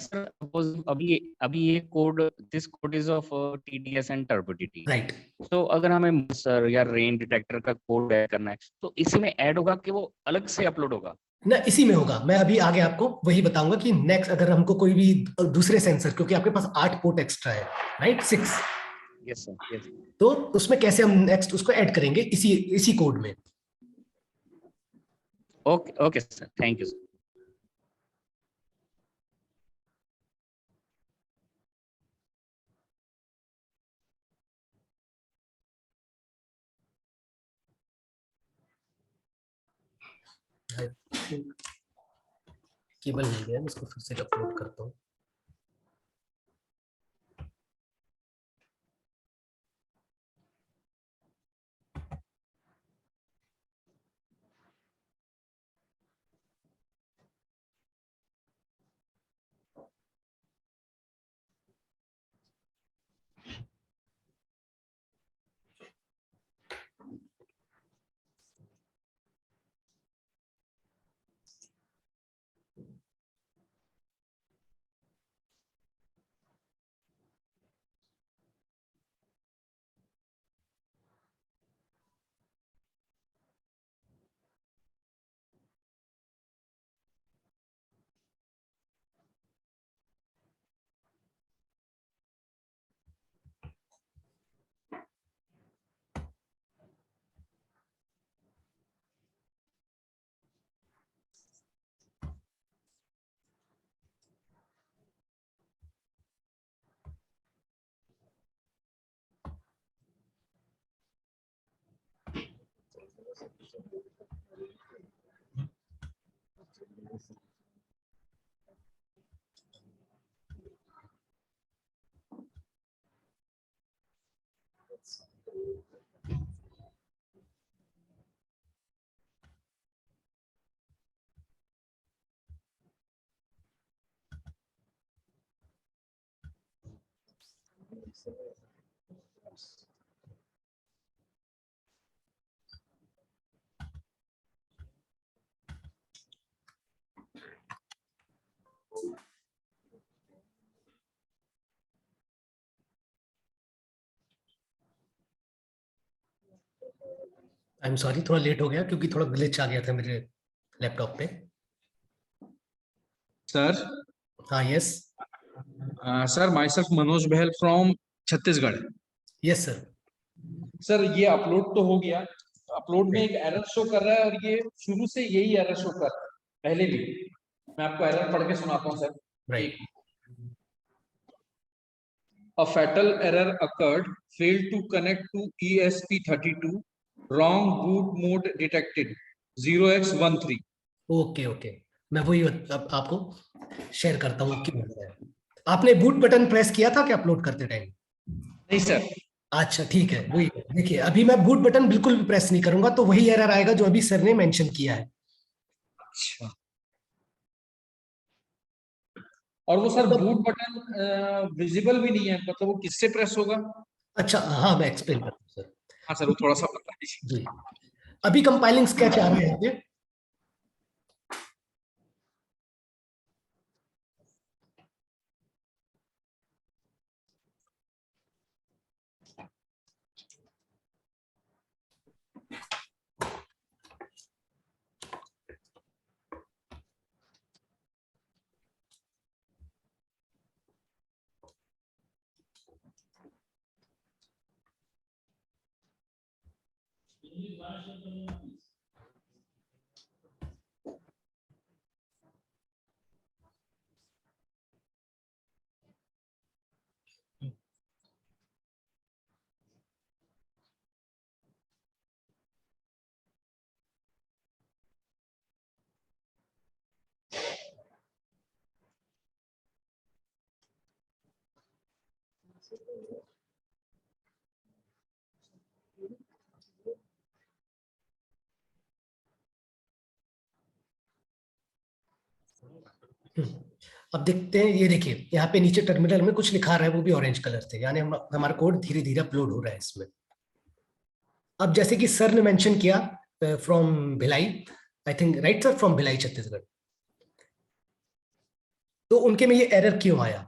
सर सपोज अभी ये code, this code is of TDS and turbidity, right. तो अगर हमें सर या रेन डिटेक्टर का कोड ऐड करना है तो इसी में ऐड होगा कि वो अलग से अपलोड होगा? ना इसी में होगा। मैं अभी आगे आपको वही बताऊंगा कि नेक्स्ट अगर हमको कोई भी दूसरे सेंसर, क्योंकि आपके पास 8 पोर्ट एक्स्ट्रा है, राइट 6, Yes, sir. Yes. तो उसमें कैसे हम नेक्स्ट उसको ऐड करेंगे इसी इसी कोड में। Okay. Okay, sir. Thank you, sir. Cable मिल गया, मैं इसको फिर से अपलोड करता हूँ। आई एम सॉरी, थोड़ा लेट हो गया क्योंकि थोड़ा ग्लिच आ गया था मेरे लैपटॉप पे। Sir, हाँ yes. sir, myself Manoj Bahel from Chhattisgarh. Yes sir. Sir ये अपलोड तो हो गया, अपलोड में एक एरर शो कर रहा है और ये शुरू से यही एरर शो कर रहा है पहले भी। मैं आपको एरर पढ़ के सुनाता हूँ sir. Right. A fatal error occurred, failed to connect to ESP32, wrong boot mode detected, 0x13। Okay okay, मैं वही अब आपको शेयर करता हूँ क्यों हो रहा है। आपने बूट बटन प्रेस किया था क्या अपलोड करते टाइम? नहीं सर। अच्छा ठीक है, वही देखिए अभी मैं बूट बटन बिल्कुल भी प्रेस नहीं करूंगा तो वही एरर आएगा जो अभी सर ने मेंशन किया है। अच्छा, और वो सर बूट बटन विजिबल भी नहीं है, मतलब वो किससे प्रेस होगा? अच्छा हाँ, मैं एक्सप्लेन करता हूँ सर। हाँ सर, वो थोड़ा सा बता दीजिए। जी, अभी कंपाइलिंग स्केच आ रहा है यहाँ पे। अब देखते हैं, ये देखिए यहाँ पे नीचे टर्मिनल में कुछ लिखा रहा है, वो भी ऑरेंज कलर से, यानी हमारा कोड धीरे धीरे अपलोड हो रहा है इसमें। अब जैसे कि सर ने मेंशन किया from Bhilai, I think right sir, from Bhilai Chhattisgarh, तो उनके में ये एरर क्यों आया?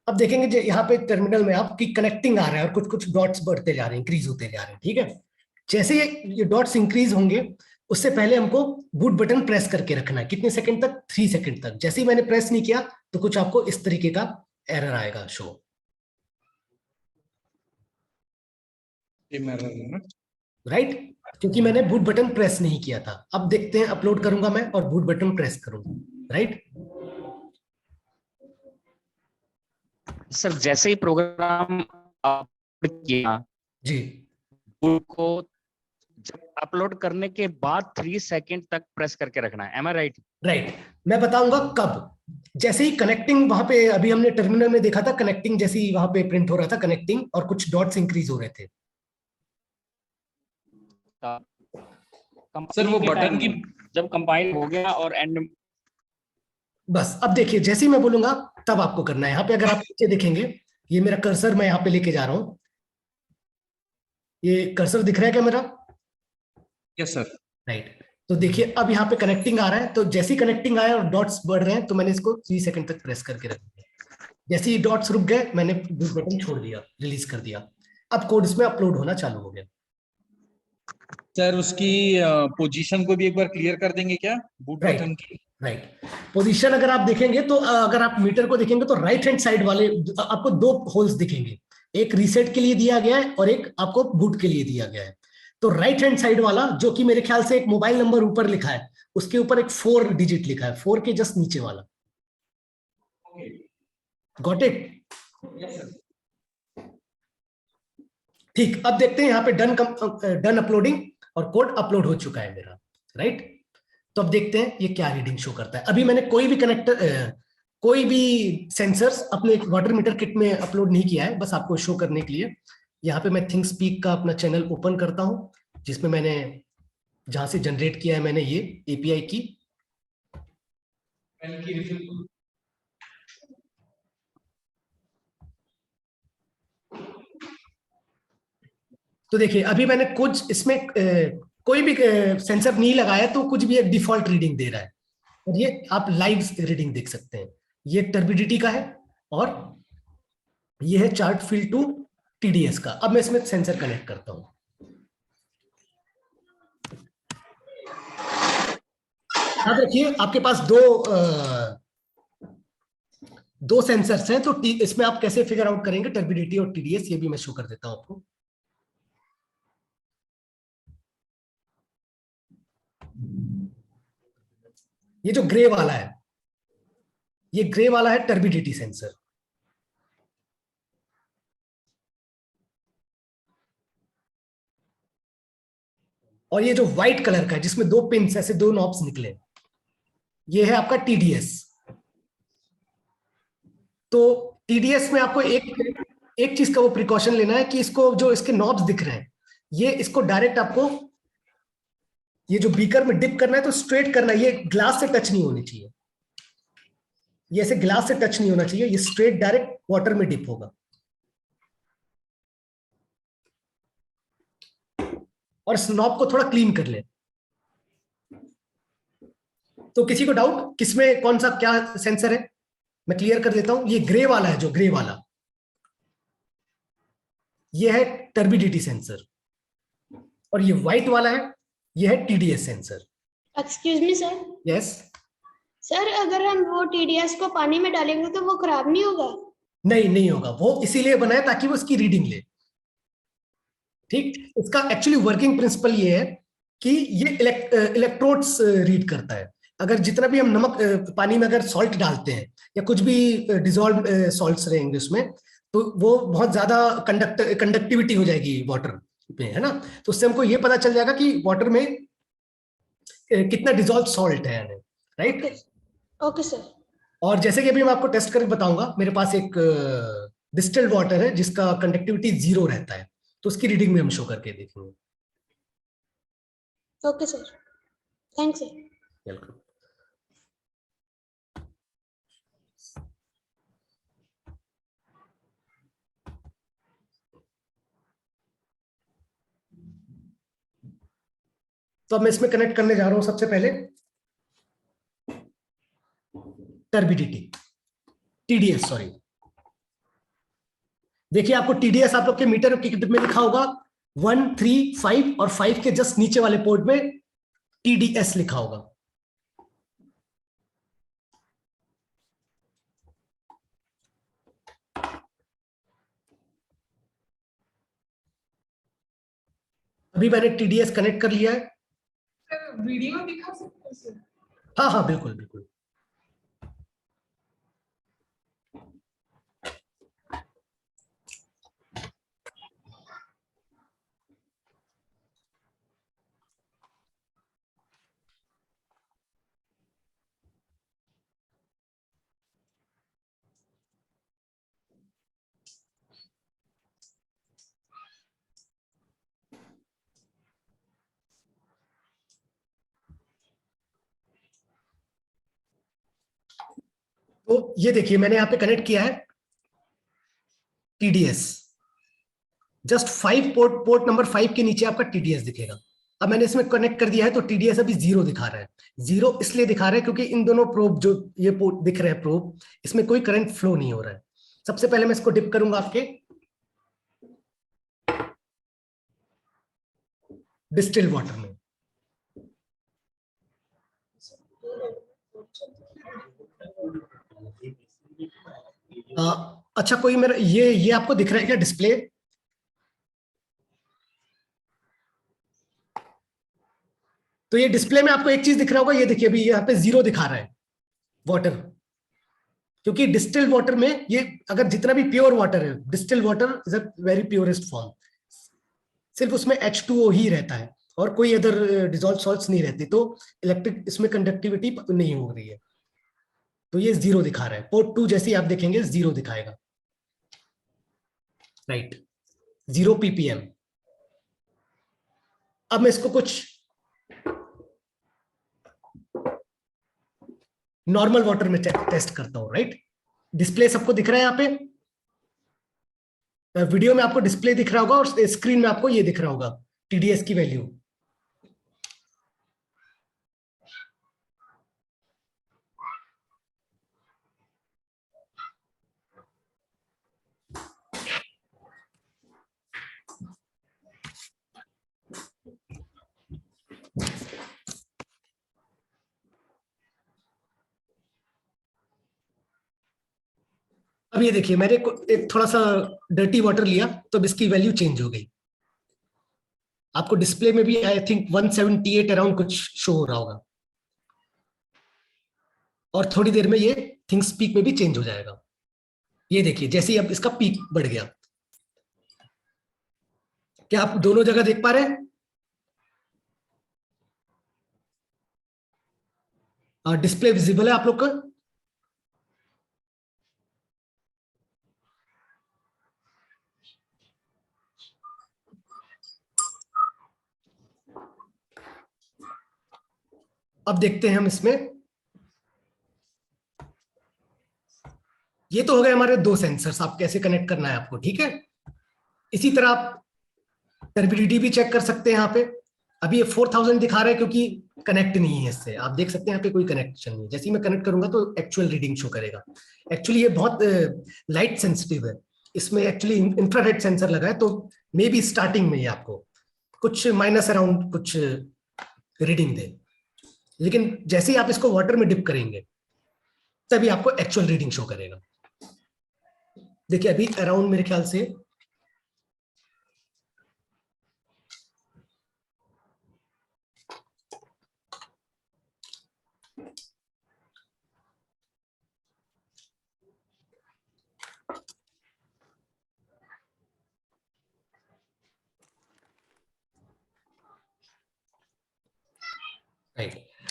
अब देखेंगे जो यहाँ पे टर्मिनल में आपकी कनेक्टिंग आ रहा है और कुछ कुछ डॉट्स बढ़ते जा रहे हैं, इंक्रीज होते जा रहे हैं, ठीक है। जैसे ये डॉट्स इंक्रीज होंगे उससे पहले हमको बूट बटन प्रेस करके रखना है। कितने सेकंड तक? 3 सेकंड तक। जैसे ही मैंने प्रेस नहीं किया तो कुछ आपको इस तरीके का एरर आएगा शो, राइट, क्योंकि मैंने बूट बटन प्रेस नहीं किया था। अब देखते हैं, अपलोड करूंगा मैं और बूट बटन प्रेस करूंगा, राइट। सर जैसे ही प्रोग्राम अपलोड किया जी, को जब अपलोड करने के बाद 3 सेकंड तक प्रेस करके रखना है, एम आई राइट? राइट, मैं बताऊंगा कब। जैसे ही कनेक्टिंग वहां पे, अभी हमने टर्मिनल में देखा था कनेक्टिंग, जैसे ही वहां पे प्रिंट हो रहा था कनेक्टिंग और कुछ डॉट्स इंक्रीज हो रहे थे। सर वो बटन की जब कंपाइल हो गया और एंड, बस अब देखिए जैसे ही मैं बोलूंगा तब आपको करना है। यहाँ पे अगर आप नीचे देखेंगे, ये मेरा कर्सर मैं यहाँ पे लेके जा रहा हूँ, ये कर्सर दिख रहा है क्या मेरा? Yes sir. राइट, तो देखिए अब यहाँ पे कनेक्टिंग आ रहा है, तो जैसे ही कनेक्टिंग आया और डॉट्स बढ़ रहे हैं तो मैंने इसको 3 सेकंड तक प्रेस करके रख दिया। जैसे ही डॉट्स रुक गए मैंने बटन छोड़ दिया, रिलीज कर दिया। अब कोड इसमें अपलोड होना चालू हो गया। सर उसकी पोजीशन को भी एक बार क्लियर कर देंगे क्या, बूट Right. बटन की? राइट, पोजीशन अगर आप देखेंगे तो अगर आप मीटर को देखेंगे तो राइट हैंड साइड वाले आपको 2 होल्स दिखेंगे, एक रीसेट के लिए दिया गया है और एक आपको बूट के लिए दिया गया है। तो राइट हैंड साइड वाला, जो कि मेरे ख्याल से एक मोबाइल नंबर ऊपर लिखा है, उसके ऊपर एक 4 डिजिट लिखा है, 4 के जस्ट नीचे वाला। Got it? ठीक, अब देखते हैं यहाँ पे डन अपलोडिंग और कोड अपलोड हो चुका है मेरा, राइट। तो अब देखते हैं ये क्या रीडिंग शो करता है। अभी मैंने कोई भी कोई भी सेंसर्स अपने वाटर मीटर किट में अपलोड नहीं किया है, बस आपको शो करने के लिए। यहाँ पे मैं थिंक स्पीक का अपना चैनल ओपन करता हूँ, जिसमें मैंने जहां से जनरेट किया है मैंने ये एपीआई की। तो देखिए अभी मैंने कुछ इसमें कोई भी सेंसर नहीं लगाया तो कुछ भी एक डिफॉल्ट रीडिंग दे रहा है, और ये आप लाइव रीडिंग देख सकते हैं। ये टर्बिडिटी का है और ये है चार्ट फील्ड टू टीडीएस का। अब मैं इसमें सेंसर कनेक्ट करता हूं। याद रखिए आपके पास दो सेंसर्स हैं, तो इसमें आप कैसे फिगर आउट करेंगे टर्बिडिटी और टीडीएस, ये भी मैं शो कर देता हूं आपको। ये जो ग्रे वाला है, ये ग्रे वाला है टर्बिडिटी सेंसर, और ये जो व्हाइट कलर का है जिसमें 2 पिंस ऐसे 2 नॉब्स निकले, ये है आपका टीडीएस। तो टीडीएस में आपको एक चीज का वो प्रिकॉशन लेना है कि इसको, जो इसके नॉब्स दिख रहे हैं, ये इसको डायरेक्ट आपको ये जो बीकर में डिप करना है तो स्ट्रेट करना है, ये ग्लास से टच नहीं होनी चाहिए, ये ऐसे ग्लास से टच नहीं होना चाहिए, ये स्ट्रेट डायरेक्ट वाटर में डिप होगा। और इस नॉब को थोड़ा क्लीन कर ले। तो किसी को डाउट किसमें कौन सा क्या सेंसर है? मैं क्लियर कर देता हूं। ये ग्रे वाला है, जो ग्रे वाला, ये है टर्बिडिटी सेंसर, और ये व्हाइट वाला है, ये है TDS sensor. Excuse me sir. Yes sir, अगर हम वो टीडीएस को पानी में डालेंगे तो वो खराब नहीं होगा? नहीं होगा, वो इसीलिए बना है ताकि वो इसकी रीडिंग ले। ठीक, इसका एक्चुअली वर्किंग प्रिंसिपल ये है कि ये इलेक्ट्रोड्स रीड करता है। अगर जितना भी हम नमक पानी में अगर सॉल्ट डालते हैं या कुछ भी डिजोल्व सॉल्ट्स रहेंगे उसमें, तो वो बहुत ज्यादा कंडक्टिविटी हो जाएगी वाटर में, है ना। तो उससे हमको ये पता चल जाएगा कि वाटर में कितना डिजोल्व सॉल्ट है, राइट। Okay sir. और जैसे कि अभी मैं आपको टेस्ट करके बताऊंगा, मेरे पास एक डिस्टिल्ड वाटर है जिसका कंडक्टिविटी 0 रहता है, तो उसकी रीडिंग में हम शो करके देखेंगे। Okay sir, thanks sir. Welcome. तो अब मैं इसमें कनेक्ट करने जा रहा हूं सबसे पहले टर्बिडिटी, टीडीएस, सॉरी। देखिए आपको टीडीएस आप लोग के मीटर की में लिखा होगा 1, 3, 5 और 5 के जस्ट नीचे वाले पोर्ट में टीडीएस लिखा होगा। अभी मैंने टीडीएस कनेक्ट कर लिया है। वीडियो दिखा सकते हैं सर? हाँ हाँ बिल्कुल बिल्कुल। तो ये देखिए मैंने यहाँ पे कनेक्ट किया है टीडीएस, जस्ट 5 पोर्ट नंबर 5 के नीचे आपका टीडीएस दिखेगा। अब मैंने इसमें कनेक्ट कर दिया है तो टीडीएस अभी 0 दिखा रहा है। 0 इसलिए दिखा रहा है क्योंकि इन दोनों प्रोब जो ये पोर्ट दिख रहे हैं प्रोब, इसमें कोई करंट फ्लो नहीं हो रहा है। सबसे पहले मैं इसको डिप करूंगा आपके डिस्टिल्ड वाटर में। अच्छा कोई मेरा ये आपको दिख रहा है क्या डिस्प्ले? तो ये डिस्प्ले में आपको एक चीज दिख रहा होगा, ये देखिए अभी यहाँ पे 0 दिखा रहा है वाटर, क्योंकि डिस्टिल्ड वाटर में ये अगर जितना भी प्योर वाटर है, distilled water is a very purest form, सिर्फ उसमें H2O ही रहता है और कोई अदर डिजॉल्व सॉल्ट्स नहीं रहती, तो इलेक्ट्रिक इसमें कंडक्टिविटी नहीं हो रही है। तो ये 0 दिखा रहा है। पोर्ट 2 जैसे ही आप देखेंगे 0 दिखाएगा, राइट, 0 ppm। अब मैं इसको कुछ नॉर्मल वाटर में टेस्ट करता हूं, राइट। डिस्प्ले सबको दिख रहा है यहाँ पे, वीडियो में आपको डिस्प्ले दिख रहा होगा और स्क्रीन में आपको ये दिख रहा होगा टीडीएस की वैल्यू। अब ये देखिए मैंने एक थोड़ा सा डर्टी वाटर लिया तो अब इसकी वैल्यू चेंज हो गई। आपको डिस्प्ले में भी आई थिंक 178 अराउंड कुछ शो हो रहा होगा, और थोड़ी देर में ये थिंग्स पीक में भी चेंज हो जाएगा। ये देखिए जैसे ही अब इसका पीक बढ़ गया, क्या आप दोनों जगह देख पा रहे हैं? डिस्प्ले विजिबल है आप लोग का? अब देखते हैं हम इसमें, ये तो हो गए हमारे 2 सेंसर्स, आप कैसे कनेक्ट करना है आपको, ठीक है। इसी तरह आप टर्बिडिटी भी चेक कर सकते हैं यहाँ पे। अभी ये 4000 दिखा रहा है क्योंकि कनेक्ट नहीं है इससे, आप देख सकते हैं यहाँ पे कोई कनेक्शन नहीं है। जैसे ही मैं कनेक्ट करूंगा तो एक्चुअल रीडिंग शो करेगा। एक्चुअली ये बहुत लाइट सेंसिटिव है, इसमें एक्चुअली इंफ्रारेड सेंसर लगा है, तो मे बी स्टार्टिंग में ही आपको कुछ माइनस अराउंड कुछ रीडिंग दे, लेकिन जैसे ही आप इसको वाटर में डिप करेंगे तभी आपको एक्चुअल रीडिंग शो करेगा। देखिए अभी अराउंड मेरे ख्याल से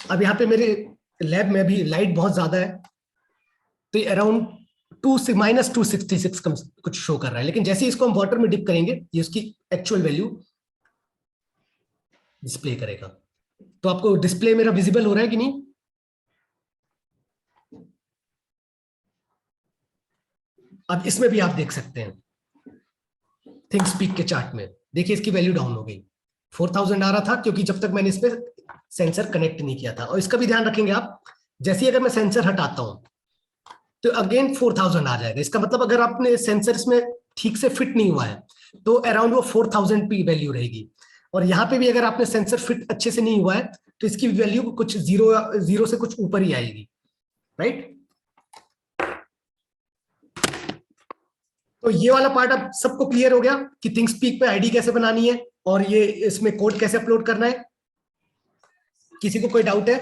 अब यहाँ पे मेरे लैब में भी लाइट बहुत ज्यादा है, तो अराउंड -266 कुछ शो कर रहा है, लेकिन जैसे ही इसको हम वाटर में डिप करेंगे ये उसकी एक्चुअल वैल्यू डिस्प्ले करेगा। तो आपको डिस्प्ले मेरा विजिबल हो रहा है कि नहीं? अब इसमें भी आप देख सकते हैं थिंगस्पीक के चार्ट में, देखिए इसकी वैल्यू डाउन हो गई, 4000 आ रहा था क्योंकि जब तक मैंने इसमें सेंसर कनेक्ट नहीं किया था। और इसका भी ध्यान रखेंगे आप, जैसे ही अगर मैं सेंसर हटाता हूं तो अगेन 4000 आ जाएगा। इसका मतलब अगर आपने सेंसर इसमें ठीक से फिट नहीं हुआ है तो अराउंड वो 4000 की वैल्यू रहेगी। और यहाँ पे भी अगर आपने सेंसर फिट अच्छे से नहीं हुआ है तो इसकी वैल्यू कुछ जीरो से कुछ ऊपर ही आएगी, राइट। तो ये वाला पार्ट अब सबको क्लियर हो गया कि थिंगस्पीक पे आईडी कैसे बनानी है और ये इसमें कोड कैसे अपलोड करना है। किसी को कोई डाउट है?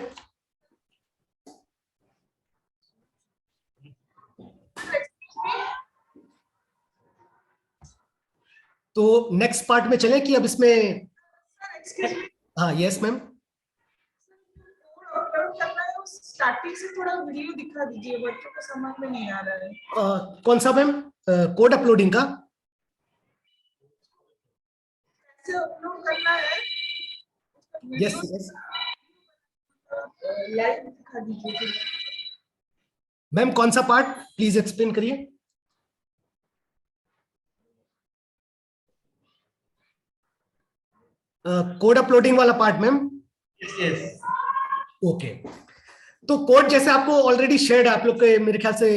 तो नेक्स्ट पार्ट में चले कि अब इसमें, हाँ यस मैम। स्टार्टिंग से थोड़ा वीडियो दिखा दीजिए, बच्चों को समझ में नहीं आ रहा है। कौन सा मैम? कोड अपलोडिंग का? कैसे अपलोड करना है? यस यस लाइव दिखा दीजिए। मैम कौन सा पार्ट प्लीज एक्सप्लेन करिए। कोड अपलोडिंग वाला पार्ट मैम? Yes okay. तो कोड जैसे आपको ऑलरेडी शेयर्ड, आप लोग के मेरे ख्याल से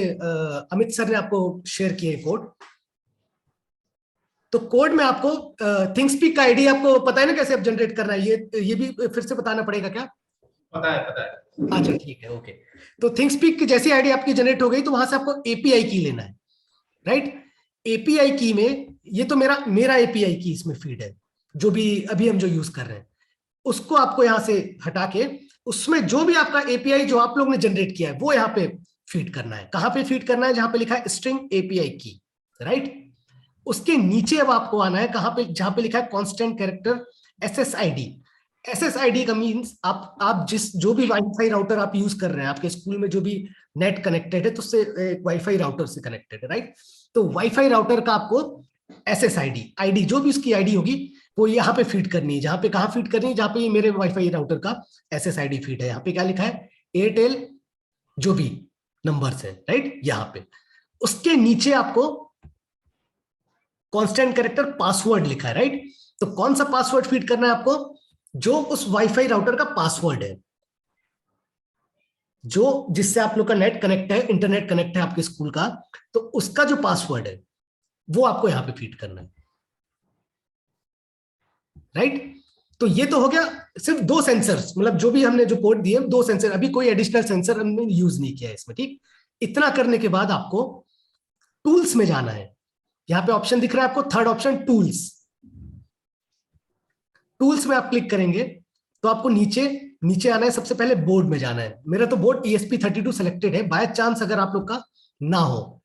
अमित सर ने आपको शेयर किए कोड। तो कोड में आपको थिंगस्पीक का आईडी आपको पता है ना कैसे अब जनरेट करना है? ये भी फिर से बताना पड़ेगा क्या? पता है। अच्छा ठीक है, ओके। तो थिंगस्पीक की जैसी आईडी आपकी जनरेट हो गई तो वहां से आपको एपीआई की लेना है, राइट। एपीआई की में ये तो मेरा एपीआई की इसमें फीड है, जो भी अभी हम जो यूज कर रहे हैं उसको आपको यहां से हटा के उसमें जो भी आपका एपीआई जो आप लोग ने जनरेट किया है वो यहाँ पे फीड करना है। कहां पे फीड करना है? जहां पे लिखा है स्ट्रिंग एपीआई की, राइट। उसके नीचे अब आपको आना है कहां पे? जहां पे लिखा है कांस्टेंट कैरेक्टर एसएसआईडी। एसएसआईडी का मींस आप जो भी वाईफाई राउटर आप यूज कर रहे हैं, आपके स्कूल में जो भी नेट कनेक्टेड है तो उससे वाईफाई राउटर से कनेक्टेड है, राइट। तो वाईफाई राउटर का आपको एसएसआईडी आईडी जो भी उसकी आईडी होगी वो यहाँ पे फीड करनी है। जहां पे कहां फीड करनी है? जहां पे मेरे वाईफाई राउटर का एसएसआईडी फीड है। यहाँ पे क्या लिखा है? एयरटेल जो भी नंबर्स है, राइट, यहाँ पे। उसके नीचे आपको कांस्टेंट कैरेक्टर पासवर्ड लिखा है, राइट। तो कौन सा पासवर्ड फीड करना है आपको? जो उस वाईफाई राउटर का पासवर्ड है, जो जिससे आप लोग का नेट कनेक्ट है, इंटरनेट कनेक्ट है आपके स्कूल का, तो उसका जो पासवर्ड है वो आपको यहां पे फीड करना है, राइट। तो ये तो हो गया सिर्फ 2 सेंसर्स, मतलब जो भी हमने जो कोड दिए 2 सेंसर, अभी कोई एडिशनल सेंसर हमने यूज नहीं किया है इसमें, ठीक। इतना करने के बाद आपको टूल्स में जाना है। यहां पे ऑप्शन दिख रहा है आपको, थर्ड ऑप्शन टूल्स। टूल्स में आप क्लिक करेंगे तो आपको नीचे आना है। सबसे पहले बोर्ड में जाना है। मेरा तो बोर्ड ESP32 सिलेक्टेड है। बाय चांस अगर आप लोग का ना हो,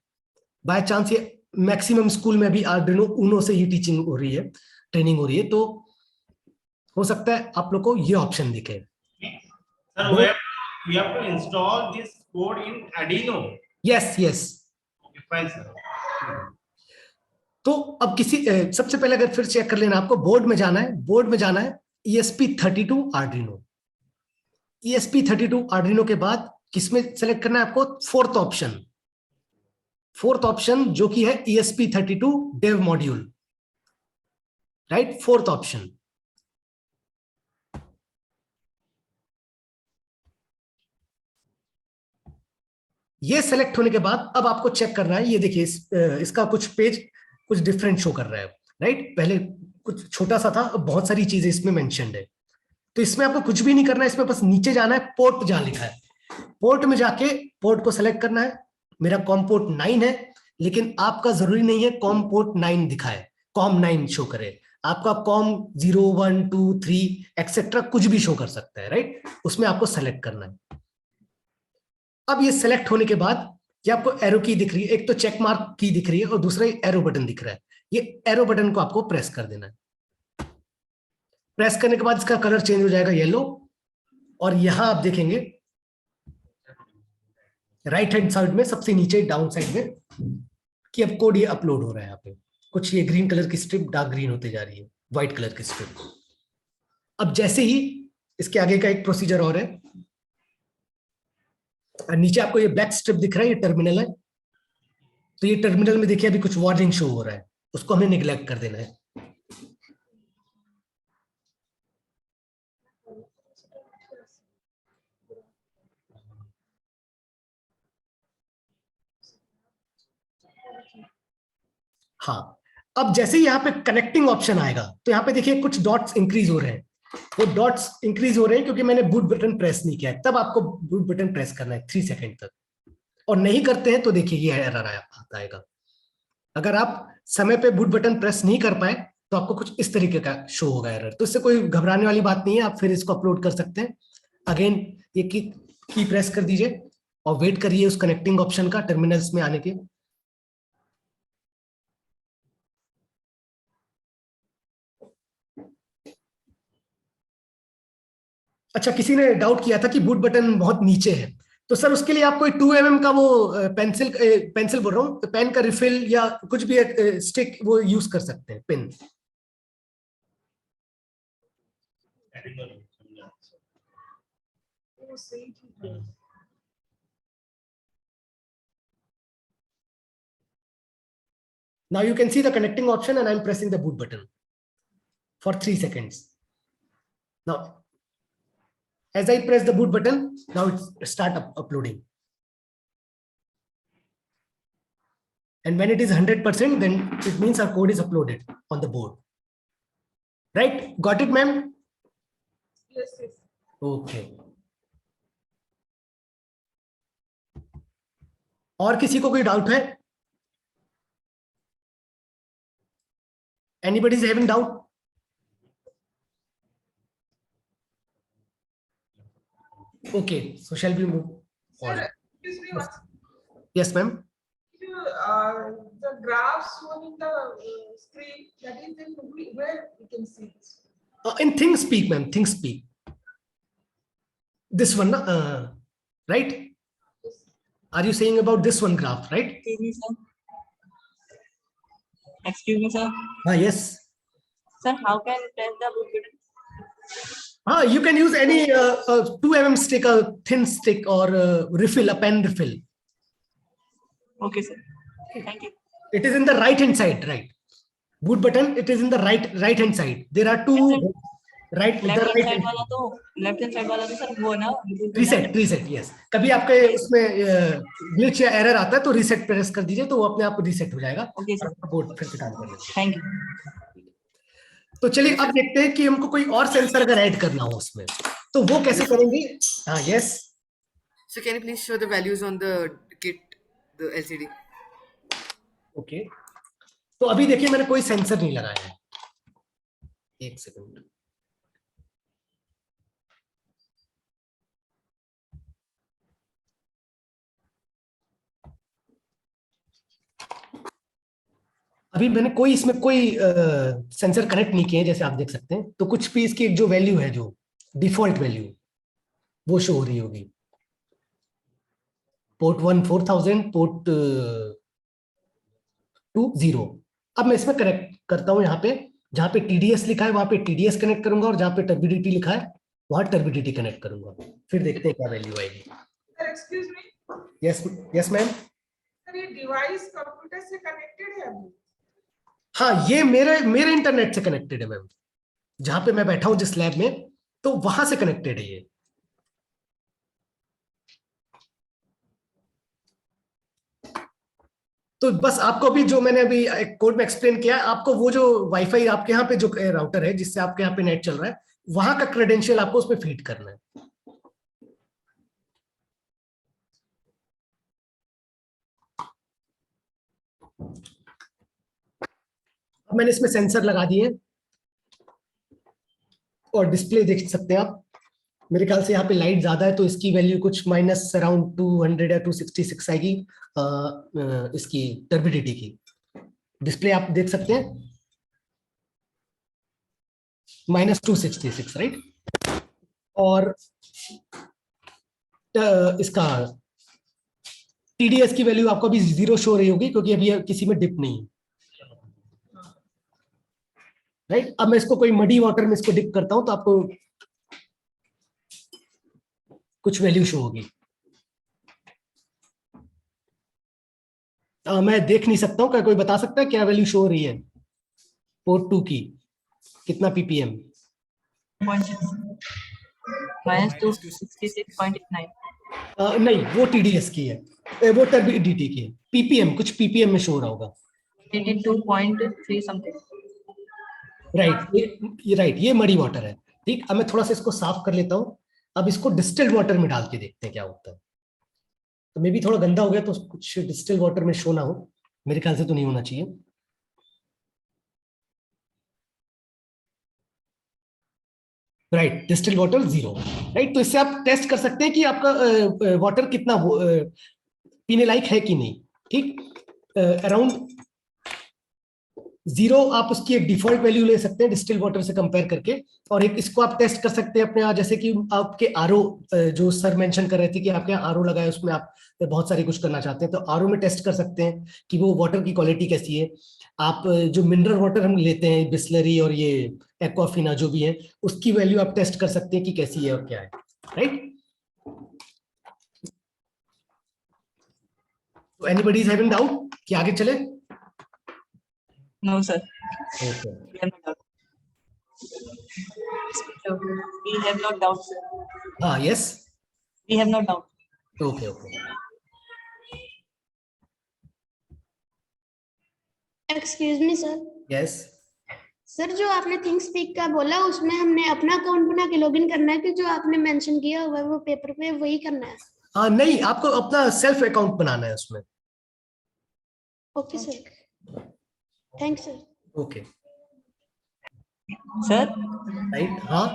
बाय चांस ये मैक्सिमम स्कूल में अभी आर्डिनो ऊनो से ही टीचिंग हो रही है, ट्रेनिंग हो रही है, तो हो सकता है आप लोग को ये ऑप्शन दिखे। Sir, we have to install this code in Arduino. Yes yes. Okay, fine, sir. तो अब सबसे पहले अगर फिर चेक कर लेना, आपको बोर्ड में जाना है। बोर्ड में जाना है ESP32 आर्डिनो। ESP32 आर्डिनो के बाद किसमें सेलेक्ट करना है आपको? फोर्थ ऑप्शन जो कि है ESP32 dev module, right, fourth option. ये सेलेक्ट होने के बाद अब आपको चेक करना है। ये देखिए इसका कुछ डिफरेंट शो कर रहा है, राइट। पहले कुछ छोटा सा था, अब बहुत सारी चीजें इसमें मेंशन्ड है। तो इसमें आपको कुछ भी नहीं करना है, इसमें बस नीचे जाना है, पोर्ट जहां लिखा है पोर्ट में जाके पोर्ट को सेलेक्ट करना है। मेरा कॉम पोर्ट 9 है, लेकिन आपका जरूरी नहीं है कॉम पोर्ट 9 दिखाए, कॉम 9 शो करे। आपका कॉम 0, 1, 2, 3 एक्सेट्रा कुछ भी शो कर सकता है, राइट। उसमें आपको सेलेक्ट करना है। अब ये सेलेक्ट होने के बाद ये आपको एरो की दिख रही है, एक तो चेक मार्क की दिख रही है और दूसरा एरो बटन दिख रहा है। ये एरो बटन को आपको प्रेस कर देना है। प्रेस करने के बाद इसका कलर चेंज हो जाएगा येलो, और यहां आप देखेंगे राइट हैंड साइड में सबसे नीचे डाउन साइड में कि अब कोड ये अपलोड हो रहा है। यहाँ पे कुछ ये ग्रीन कलर की स्ट्रिप डार्क ग्रीन होते जा रही है, व्हाइट कलर की स्ट्रिप। अब जैसे ही इसके आगे का एक प्रोसीजर और है, और नीचे आपको ये ब्लैक स्ट्रिप दिख रहा है, ये टर्मिनल है। तो ये टर्मिनल में देखिए अभी कुछ वार्निंग शो हो रहा है, उसको हमें निगलेक्ट कर देना है। हाँ, अब जैसे ही यहाँ पे कनेक्टिंग ऑप्शन आएगा तो यहाँ पे देखिए कुछ डॉट्स इंक्रीज हो रहे हैं। वो डॉट्स इंक्रीज हो रहे हैं क्योंकि मैंने बूट बटन प्रेस नहीं किया है। तब आपको बूट बटन प्रेस करना है 3 सेकंड तक, और नहीं करते हैं तो देखिए ये एरर आता आएगा। अगर आप समय पे बूट बटन प्रेस नहीं कर पाए तो आपको कुछ इस तरीके का शो होगा एरर। तो इससे कोई घबराने वाली बात नहीं है, आप फिर इसको अपलोड कर सकते हैं। अगेन ये की प्रेस कर दीजिए और वेट करिए उस कनेक्टिंग ऑप्शन का टर्मिनल्स में आने के। अच्छा, किसी ने डाउट किया था कि बूट बटन बहुत नीचे है, तो सर उसके लिए आप कोई 2 mm का वो पेंसिल बोल रहा हूँ, पेन का रिफिल या कुछ भी स्टिक वो यूज कर सकते हैं, pen. Now you can see the connecting option and I'm pressing the boot button for 3 seconds. Now, as I press the boot button, now it's start uploading. And when it is 100%, then it means our code is uploaded on the board. Right? Got it, ma'am? Yes, yes. Okay. और किसी को कोई doubt है? Anybody is having doubt? Okay, so shall we move on? Sir, excuse me, Yes, ma'am. the graph shown in the screen, that is in where we can see this. In ThinkSpeak, ma'am, ThinkSpeak. This one, right? Are you saying about this one graph, right? Excuse me, sir. Excuse me, sir. Yes. Sir, how can I press the boot button? You can use any 2 mm stick, a thin stick, or refill, a pen refill. Okay, sir. Thank you. It is in the right hand side, right? Boot button, it is in the right hand side. There are two right. Left hand side वाला तो sir वो ना. Reset, yes. कभी आपके उसमें glitch या error आता है तो reset प्रेस कर दीजिए तो वो अपने आप reset हो जाएगा. Okay, sir. बोर्ड फिर से काम कर लेगा. Thank you. तो चलिए अब देखते हैं कि हमको कोई और सेंसर अगर ऐड करना हो उसमें तो वो कैसे करेंगे. हाँ, yes. So can you please show the values on the kit, the LCD? Okay. तो अभी देखिए मैंने कोई सेंसर नहीं लगाया है. एक सेकंड. अभी मैंने कोई इसमें कोई सेंसर कनेक्ट नहीं किए, जैसे आप देख सकते हैं. तो कुछ भी इसकी जो वैल्यू है, जो डिफॉल्ट वैल्यू वो शो हो रही होगी. Port 1 4000, port 2 0. अब मैं इसमें कनेक्ट करता हूं. यहाँ पे जहां पे TDS लिखा है वहां पे TDS कनेक्ट करूंगा और जहां पे टर्बिडिटी लिखा है वहां टर्बिडिटी कनेक्ट करूंगा. फिर देखते हैं क्या वैल्यू आएगी. Sir, excuse me. Yes ma'am. Sir ये डिवाइस कंप्यूटर से कनेक्टेड है अभी? हाँ, ये मेरे इंटरनेट से कनेक्टेड है मैम. जहां पे मैं बैठा हूं जिस लैब में, तो वहां से कनेक्टेड है ये. तो बस आपको भी जो मैंने अभी एक कोड में एक्सप्लेन किया है, आपको वो जो वाईफाई आपके यहाँ पे जो राउटर है जिससे आपके यहाँ पे नेट चल रहा है, वहां का क्रेडेंशियल आपको उसमें फीड करना है. अब मैंने इसमें सेंसर लगा दिए और डिस्प्ले देख सकते हैं आप. मेरे ख्याल से यहाँ पे लाइट ज्यादा है तो इसकी वैल्यू कुछ माइनस अराउंड 200 या 266 आएगी इसकी टर्बिडिटी की. डिस्प्ले आप देख सकते हैं -266, राइट. और इसका TDS की वैल्यू आपको अभी 0 शो रही होगी क्योंकि अभी किसी में डिप नहीं है, राइट। अब मैं इसको कोई मडी वाटर में इसको डिप करता हूं तो आपको कुछ वैल्यू शो होगी। मैं देख नहीं सकता हूं, क्या कोई बता सकता है क्या वैल्यू शो हो रही है पोर्ट 2 की, कितना ppm? -266.89। नहीं, वो TDS की है, वो turbidity की है। ppm, कुछ ppm में शो हो रहा होगा। 82.3 समथिंग। राइट, ये राइट, ये मडी वाटर है। ठीक, अब मैं थोड़ा सा इसको साफ कर लेता हूं। अब इसको डिस्टिल्ड वाटर में डाल के देखते हैं क्या होता है। तो मे भी थोड़ा गंदा हो गया तो कुछ डिस्टिल्ड वाटर में शो ना हो, मेरे ख्याल से तो नहीं होना चाहिए। Right, distilled water 0। राइट, तो इससे आप टेस्ट कर सकते हैं कि आपका वाटर कितना पीने लायक है कि नहीं। ठीक, अराउंड 0 आप उसकी एक डिफॉल्ट वैल्यू ले सकते हैं डिस्टिल वाटर से कंपेयर करके, और एक इसको आप टेस्ट कर सकते हैं अपने यहाँ, जैसे कि आपके आरओ जो सर मेंशन कर रहे थे कि आपके यहाँ आरओ लगा है, उसमें आप बहुत सारी कुछ करना चाहते हैं, तो आरओ में टेस्ट कर सकते हैं कि वो वाटर की क्वालिटी कैसी है। आप जो मिनरल वाटर हम लेते हैं, बिस्लरी और ये एक्वाफिना जो भी है, उसकी वैल्यू आप टेस्ट कर सकते हैं कि कैसी है और क्या है। राइट, तो एनीबॉडी इज हैविंग डाउट कि आगे चले? No, sir. Okay. We have no doubt, sir. Yes. We have no doubt. Okay, okay. Excuse me sir. Yes. Sir, जो आपने थिंक स्पीक का बोला उसमें हमने अपना अकाउंट बना के लॉगिन करना है कि जो आपने मेंशन किया हुआ है वो पेपर पे वही करना है? नहीं, आपको अपना सेल्फ अकाउंट बनाना है उसमें। Okay sir, thanks sir. Okay sir, right, हाँ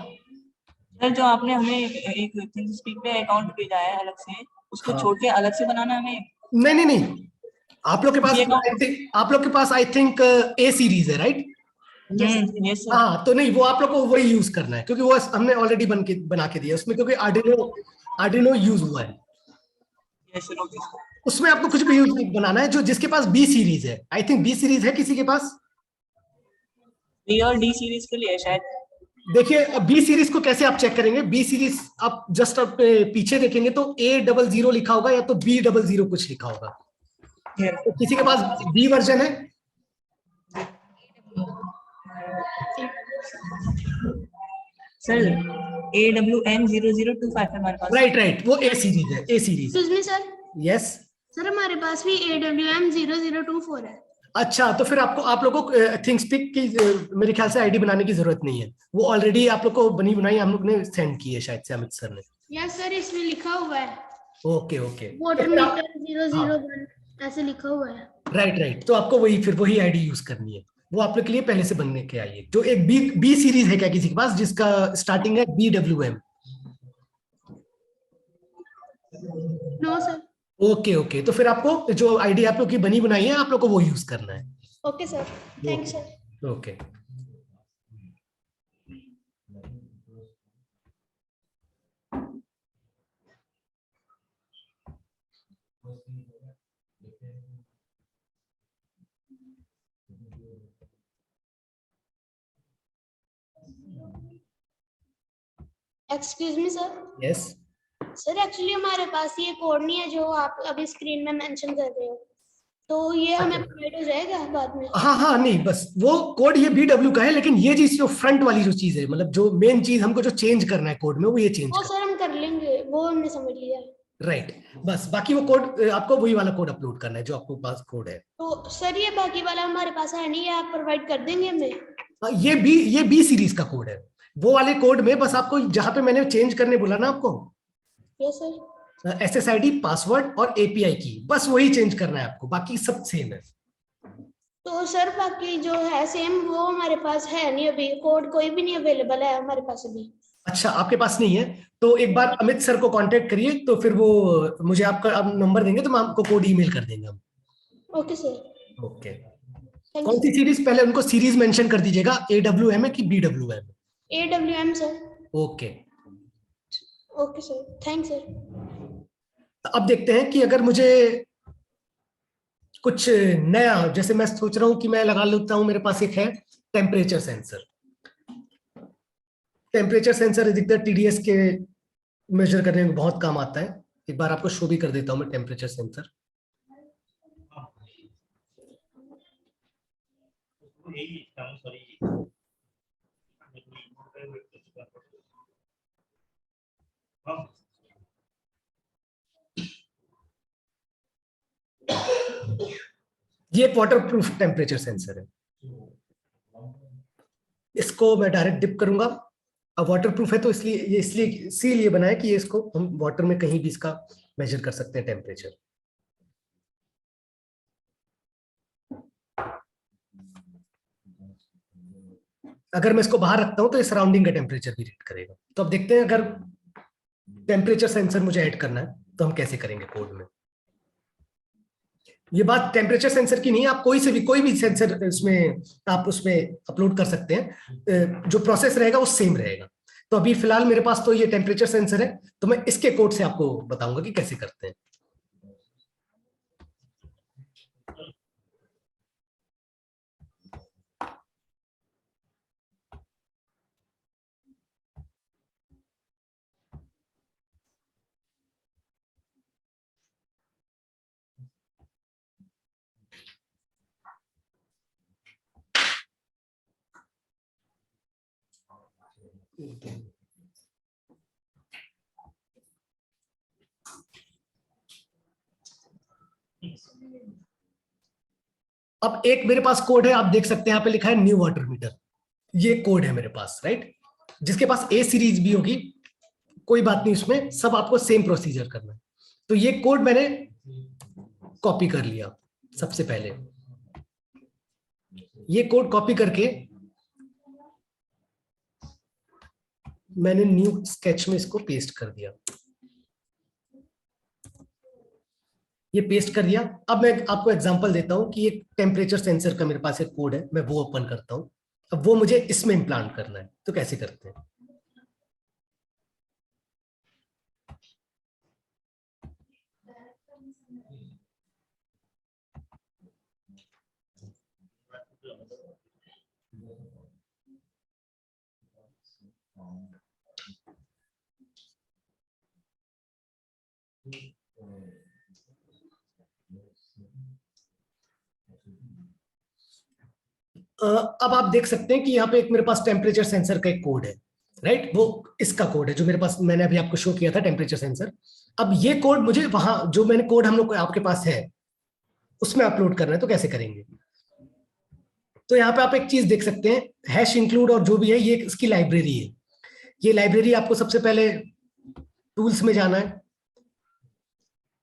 सर जो आपने हमें एक थिंक स्पीक पे अकाउंट भेजा है अलग से, उसको हाँ। छोड़ के अलग से बनाना हमें? नहीं, आप लोग के पास आई थिंक A सीरीज है, राइट? Yes sir. हाँ, तो नहीं, वो आप लोग को वही यूज करना है क्योंकि वो हमने ऑलरेडी बना के दिया उसमें, क्योंकि आर्डिनो यूज हुआ है। Yes sir, okay sir. उसमें आपको कुछ भी यूज बनाना है। जो जिसके पास B सीरीज है, आई थिंक B सीरीज है किसी के पास? B और D सीरीज के लिए है शायद। देखिए, B सीरीज को कैसे आप चेक करेंगे? B सीरीज आप जस्ट पीछे देखेंगे तो A00 लिखा होगा या तो B00 कुछ लिखा होगा। तो किसी के पास B वर्जन है? सर AWM0025 है हमारे पास। राइट, वो A सीरीज है, A series. Excuse me sir. Yes sir, हमारे पास भी AWM 0024 है। अच्छा, तो फिर आप लोगों को थिंक स्पीक की मेरे ख्याल से आईडी बनाने की जरूरत नहीं है, वो ऑलरेडी आप लोग को बनी बनाई हम लोग ने सेंड की है शायद से अमित सर ने। यस सर, इसमें लिखा हुआ है ओके वाटर मीटर 001 ऐसे लिखा हुआ है। राइट, तो आपको वही आईडी यूज करनी है। वो आप लोग के लिए पहले से बनने के आई है। जो एक बी सीरीज है क्या किसी के पास जिसका स्टार्टिंग है BWM? No sir. ओके, तो फिर आपको जो आईडी आप लोग की बनी बनाई है आप लोग को वो यूज करना है। Okay sir, thanks sir. Okay, excuse me sir. Yes sir, actually हमारे पास ये कोड नहीं है जो आप अभी स्क्रीन में मेंशन कर रहे हो, तो ये हमें प्रोवाइड हो जाएगा बाद में? हाँ, नहीं, बस वो कोड ये BW का है, लेकिन ये चीज जो फ्रंट वाली जो चीज है, मतलब जो मेन चीज हमको जो चेंज करना है कोड में, वो ये चेंज वो सर हम कर लेंगे, वो हमने समझ लिया। राइट, बस बाकी वो कोड आपको वही वाला कोड अपलोड करना है जो आपको पास कोड है। तो सर ये बाकी वाला हमारे पास है नहीं, आप प्रोवाइड कर देंगे हमें? ये बी सीरीज का कोड है। वो वाले कोड में बस आपको जहां पे मैंने चेंज करने बोला ना आपको, यस सर, SSID, पासवर्ड और API की, बस वही चेंज करना है आपको, बाकी सब सेम है। तो सर बाकी जो है सेम वो हमारे पास है नहीं, अभी कोड कोई भी नहीं अवेलेबल है हमारे पास अभी। अच्छा, आपके पास नहीं है तो एक बार अमित सर को कांटेक्ट करिए, तो फिर वो मुझे आपका नंबर देंगे तो मैं आपको कोड ईमेल कर देंगे हम। Okay sir. ओके, कौन सी सीरीज? पहले उनको सीरीज मेंशन कर दीजिएगा, AWM है कि BWM? AWM sir. Okay, okay sir, thanks sir. अब देखते हैं कि अगर मुझे कुछ नया, जैसे मैं सोच रहा हूं कि मैं लगा लेता हूं, मेरे पास एक है टेम्परेचर सेंसर। टेम्परेचर सेंसर अधिकतर TDS के मेजर करने में बहुत काम आता है। एक बार आपको शो भी कर देता हूं मैं टेम्परेचर सेंसर। ये एक वाटर प्रूफ टेम्परेचर सेंसर है। इसको मैं डायरेक्ट डिप करूंगा। अब वाटर प्रूफ है तो इसलिए ये इसीलिए बना है कि ये इसको हम वाटर में कहीं भी इसका मेजर कर सकते हैं टेम्परेचर। अगर मैं इसको बाहर रखता हूं तो ये सराउंडिंग का टेम्परेचर भी रीड करेगा। तो अब देखते हैं अगर टेम्परेचर सेंसर मुझे ऐड करना है तो हम कैसे करेंगे कोड में। ये बात टेम्परेचर सेंसर की नहीं है, आप कोई भी सेंसर इसमें आप उसमें अपलोड कर सकते हैं, जो प्रोसेस रहेगा वो सेम रहेगा। तो अभी फिलहाल मेरे पास तो ये टेम्परेचर सेंसर है, तो मैं इसके कोड से आपको बताऊंगा कि कैसे करते हैं। अब एक मेरे पास कोड है, आप देख सकते हैं यहाँ पे लिखा है न्यू वाटर मीटर। ये कोड है मेरे पास, राइट। जिसके पास A सीरीज भी होगी कोई बात नहीं, उसमें सब आपको सेम प्रोसीजर करना है। तो ये कोड मैंने कॉपी कर लिया। सबसे पहले ये कोड कॉपी करके मैंने न्यू स्केच में इसको पेस्ट कर दिया। ये पेस्ट कर दिया। अब मैं आपको एग्जांपल देता हूं कि एक टेम्परेचर सेंसर का मेरे पास एक कोड है, मैं वो ओपन करता हूं। अब वो मुझे इसमें इम्प्लांट करना है, तो कैसे करते हैं। अब आप देख सकते हैं कि यहाँ पे एक मेरे पास टेम्परेचर सेंसर का एक कोड है, राइट। वो इसका कोड है जो मेरे पास, मैंने अभी आपको शो किया था टेम्परेचर सेंसर। अब ये कोड मुझे वहां, जो मैंने कोड हम लोग आपके पास है उसमें अपलोड करना है, तो कैसे करेंगे। तो यहाँ पे आप एक चीज देख सकते हैं, हैश इंक्लूड और जो भी है ये इसकी लाइब्रेरी है। ये लाइब्रेरी आपको सबसे पहले टूल्स में जाना है।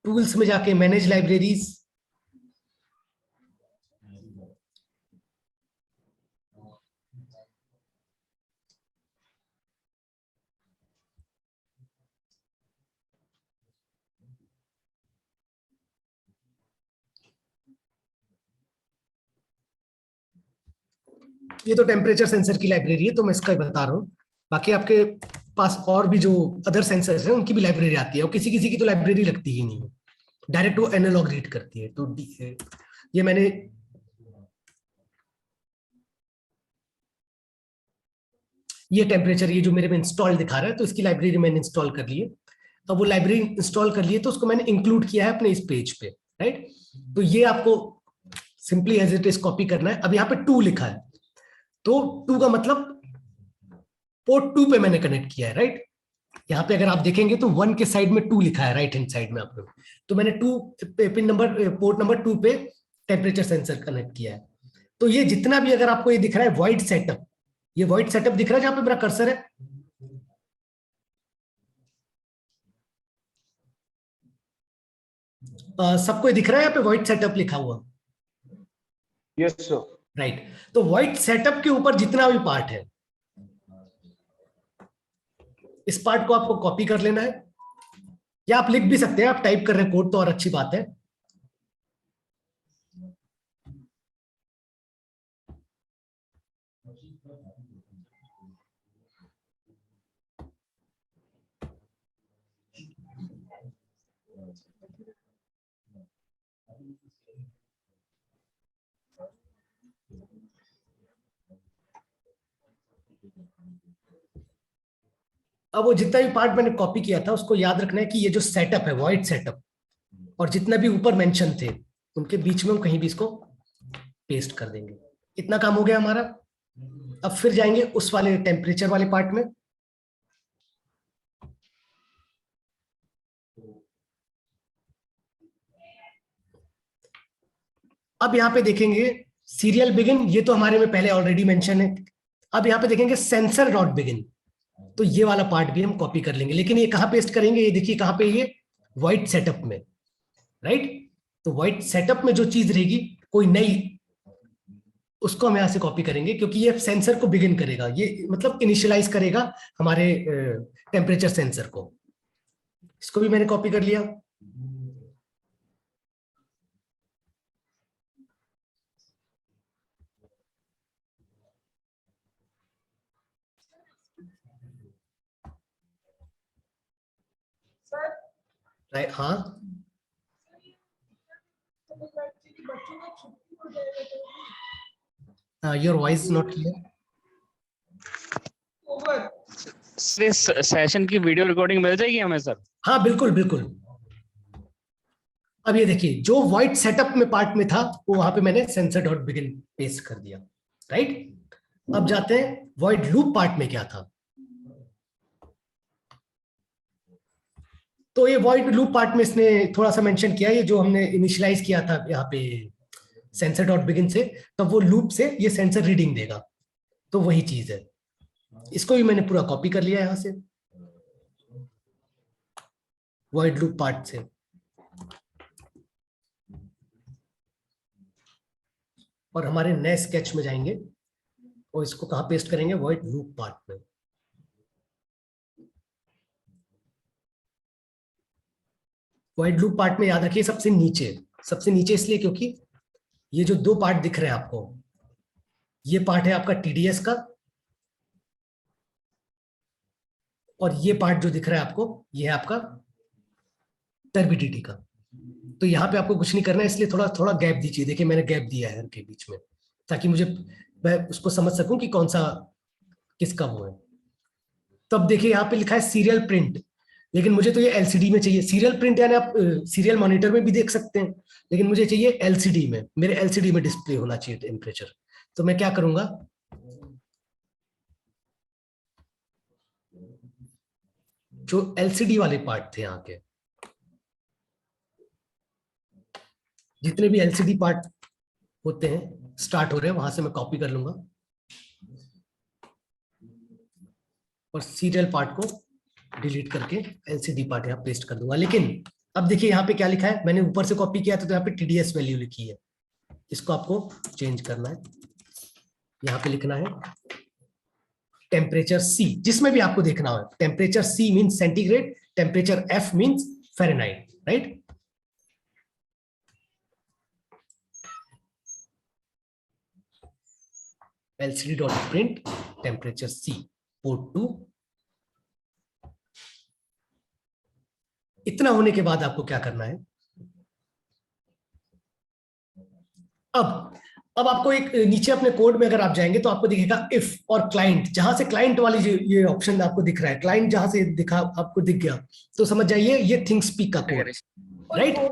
टूल्स में जाके मैनेज लाइब्रेरीज, ये तो टेम्परेचर सेंसर की लाइब्रेरी है, तो मैं इसका बता रहा हूँ। बाकी आपके पास और भी जो अदर सेंसर्स हैं उनकी भी लाइब्रेरी आती है, और किसी किसी की तो लाइब्रेरी लगती ही नहीं है, डायरेक्ट वो एनालॉग रीड करती है। तो ये मैंने ये टेम्परेचर, ये जो मेरे में इंस्टॉल दिखा रहा है, तो इसकी लाइब्रेरी मैंने इंस्टॉल कर ली है। अब वो लाइब्रेरी इंस्टॉल कर लिए तो उसको मैंने इंक्लूड किया है अपने इस पेज पे, राइट। तो ये आपको simply as it is copy करना है। अब यहाँ पे 2 लिखा है, तो 2 का मतलब पोर्ट 2 पे मैंने कनेक्ट किया है, राइट। यहाँ पे अगर आप देखेंगे तो 1 के साइड में 2 लिखा है, राइट हैंड साइड में आप लोग। तो मैंने 2 पिन नंबर, पोर्ट नंबर 2 पे टेम्परेचर सेंसर कनेक्ट किया है। तो ये जितना भी अगर आपको ये दिख रहा है वाइड सेटअप, ये वाइड सेटअप दिख रहा है जहां पे मेरा कर्सर है, सबको दिख रहा है यहाँ पे व्हाइट सेटअप लिखा हुआ। Yes sir. राइट। तो व्हाइट सेटअप के ऊपर जितना भी पार्ट है, इस पार्ट को आपको कॉपी कर लेना है, या आप लिख भी सकते हैं। आप टाइप कर रहे हैं कोड तो और अच्छी बात है। अब वो जितना भी पार्ट मैंने कॉपी किया था उसको याद रखना है कि ये जो सेटअप है वॉइड सेटअप और जितना भी ऊपर मेंशन थे उनके बीच में हम कहीं भी इसको पेस्ट कर देंगे। इतना काम हो गया हमारा। अब फिर जाएंगे उस वाले टेम्परेचर वाले पार्ट में। अब यहाँ पे देखेंगे सीरियल बिगिन, ये तो हमारे में पहले ऑलरेडी मेंशन है। अब यहाँ पे देखेंगे सेंसर डॉट बिगिन, तो ये वाला पार्ट भी हम कॉपी कर लेंगे, लेकिन ये कहाँ पेस्ट करेंगे, ये देखिए कहाँ पे, ये व्हाइट सेटअप में, राइट। तो व्हाइट सेटअप में जो चीज रहेगी कोई नई, उसको हम यहाँ से कॉपी करेंगे क्योंकि ये सेंसर को बिगिन करेगा, ये मतलब इनिशियलाइज करेगा हमारे टेम्परेचर सेंसर को। इसको भी मैंने कॉपी कर लिया। सर राइट, हाँ एक्चुअली बच्चों का छुट्टी हो जाएगा तो your voice not clear. Over इस सेशन की वीडियो रिकॉर्डिंग मिल जाएगी हमें सर? हाँ बिल्कुल बिल्कुल। अब ये देखिए जो व्हाइट सेटअप में पार्ट में था वो वहां पे मैंने सेंसर डॉट बिगिन पेस्ट कर दिया, राइट। अब जाते हैं व्हाइट लूप पार्ट में क्या था। तो ये व्हाइट लूप पार्ट में इसने थोड़ा सा मेंशन किया, ये जो हमने इनिशियलाइज किया था यहाँ पे सेंसर डॉट बिगिन से, तब वो लूप से ये सेंसर रीडिंग देगा, तो वही चीज है। इसको भी मैंने पूरा कॉपी कर लिया यहां से व्हाइट लूप पार्ट से। और हमारे नए स्केच में जाएंगे और इसको कहां पेस्ट करेंगे, व्हाइट लूप पार्ट में। व्हाइट लूप पार्ट में याद रखिए सबसे नीचे इसलिए क्योंकि ये जो दो पार्ट दिख रहे हैं आपको, ये पार्ट है आपका टीडीएस का और ये पार्ट जो दिख रहा है आपको ये है आपका टर्बिडिटी का। तो यहाँ पे आपको कुछ नहीं करना है, इसलिए थोड़ा थोड़ा गैप दीजिए। देखिए मैंने गैप दिया है इनके बीच में ताकि मैं उसको समझ सकूं कि कौन सा किसका वो है। तो अब देखिए यहाँ पे लिखा है सीरियल प्रिंट, लेकिन मुझे तो ये एलसीडी में चाहिए। सीरियल प्रिंट यानी आप सीरियल मॉनिटर में भी देख सकते हैं, लेकिन मुझे चाहिए एलसीडी में, मेरे एलसीडी में डिस्प्ले होना चाहिए टेम्परेचर। तो मैं क्या करूंगा, जो एलसीडी वाले पार्ट थे यहाँ के, जितने भी एलसीडी पार्ट होते हैं स्टार्ट हो रहे हैं वहां से मैं कॉपी कर लूंगा और सीरियल पार्ट को डिलीट करके एलसीडी पार्ट यहाँ पेस्ट कर दूंगा। लेकिन अब देखिए यहाँ पे क्या लिखा है, मैंने ऊपर से कॉपी किया था तो यहाँ पे टीडीएस वैल्यू लिखी है, इसको आपको चेंज करना है। यहाँ पे लिखना है टेम्परेचर सी, जिसमें भी आपको देखना हो। Temperature C means centigrade, temperature F means Fahrenheit, right. LCD dot print temperature C port 2। इतना होने के बाद आपको क्या करना है, अब आपको एक नीचे अपने कोड में अगर आप जाएंगे तो आपको दिखेगा इफ और क्लाइंट। जहां से क्लाइंट वाली ये ऑप्शन आपको दिख रहा है, क्लाइंट जहां से दिखा आपको दिख गया तो समझ जाइए ये थिंगस्पीक का कोड, राइट।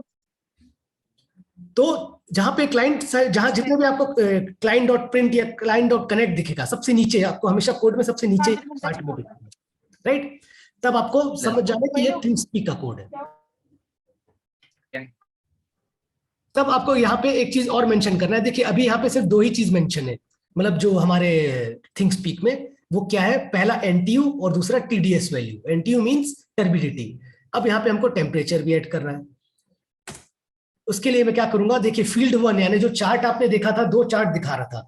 तो जहां पे क्लाइंट, जहां जितने भी आपको क्लाइंट डॉट प्रिंट या क्लाइंट डॉट कनेक्ट दिखेगा सबसे नीचे, आपको हमेशा कोड में सबसे नीचे पार्ट में दिखेगा, राइट। तब आपको समझ जाना कि ये थिंगस्पीक का कोड है। तब आपको यहाँ पे एक चीज और मेंशन करना है। देखिए अभी यहाँ पे सिर्फ दो ही चीज मेंशन है, मतलब जो हमारे थिंगस्पीक में, वो क्या है, पहला एनटीयू और दूसरा TDS value. NTU means turbidity. अब यहाँ पे हमको टेम्परेचर भी ऐड करना है। उसके लिए मैं क्या करूंगा, देखिए फील्ड 1 यानी जो चार्ट आपने देखा था, दो चार्ट दिखा रहा था,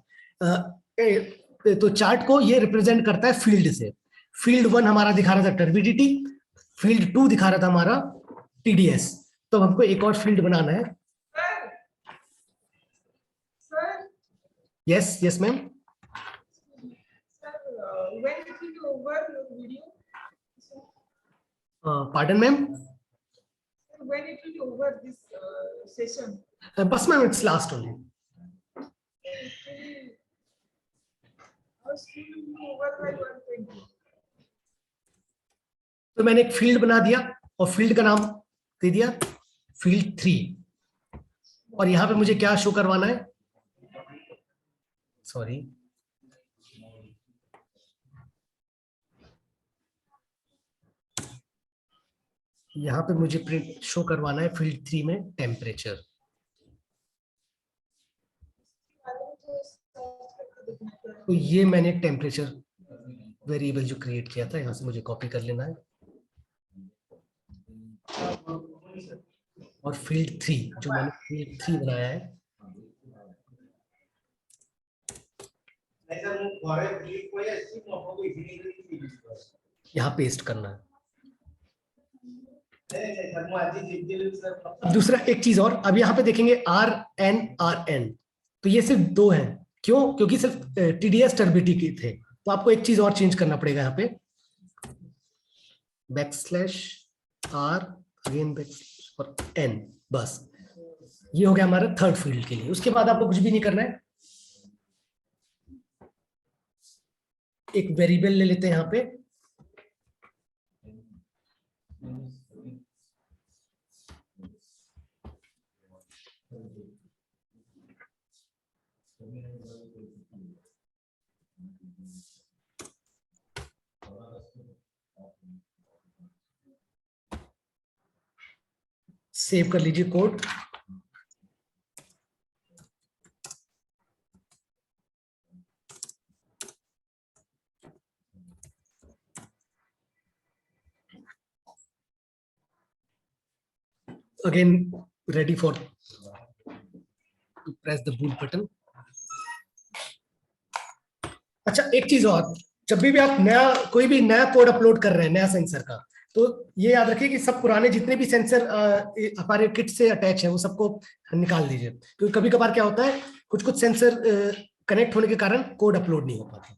तो चार्ट को ये रिप्रेजेंट करता है फील्ड से। फील्ड 1 हमारा दिखा रहा था टर्बिडिटी, फील्ड 2 दिखा रहा था हमारा टीडीएस। तो हमको एक और फील्ड बनाना है। Yes yes ma'am. when it will be over your video? Pardon ma'am, When it will be over this session? बस ma'am it's last only. Our school will be over by 1:20. तो मैंने एक field बना दिया और field का नाम दे दिया फील्ड 3, और यहाँ पे मुझे क्या शो करवाना है, सॉरी, यहाँ पे मुझे प्रिंट शो करवाना है फील्ड 3 में टेम्परेचर। तो ये मैंने टेम्परेचर वेरिएबल जो क्रिएट किया था, यहाँ से मुझे कॉपी कर लेना है, और फील्ड 3 जो मैंने फील्ड 3 बनाया है, यहाँ पेस्ट करना है। अब दूसरा एक चीज और, अब यहाँ पे देखेंगे RN, तो ये सिर्फ 2 हैं, क्यों? क्योंकि सिर्फ TDS टर्बिटी के थे, तो आपको एक चीज और चेंज करना पड़ेगा यहाँ पे, \R अगेन और N, बस ये हो गया हमारा थर्ड फील्ड के लिए। उसके बाद आपको कुछ भी नहीं करना है, एक वेरिएबल ले लेते हैं यहाँ पे, सेव कर लीजिए code. Again ready for to press the boot button। अच्छा एक चीज और, जब भी आप कोई भी नया कोड अपलोड कर रहे हैं नया सेंसर का, तो ये याद रखिए कि सब पुराने जितने भी सेंसर हमारे किट से अटैच है वो सबको निकाल दीजिए, क्योंकि कभी कभार क्या होता है कुछ सेंसर कनेक्ट होने के कारण कोड अपलोड नहीं हो पाता।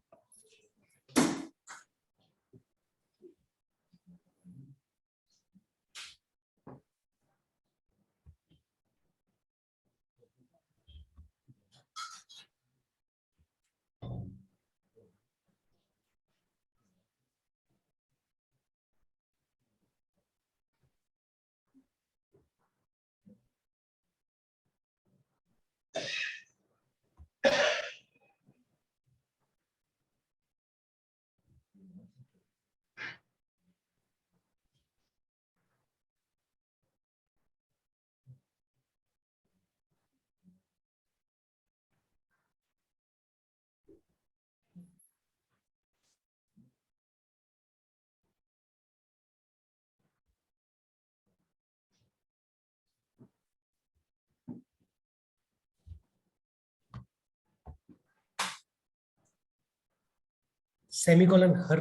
सेमीकोलन हर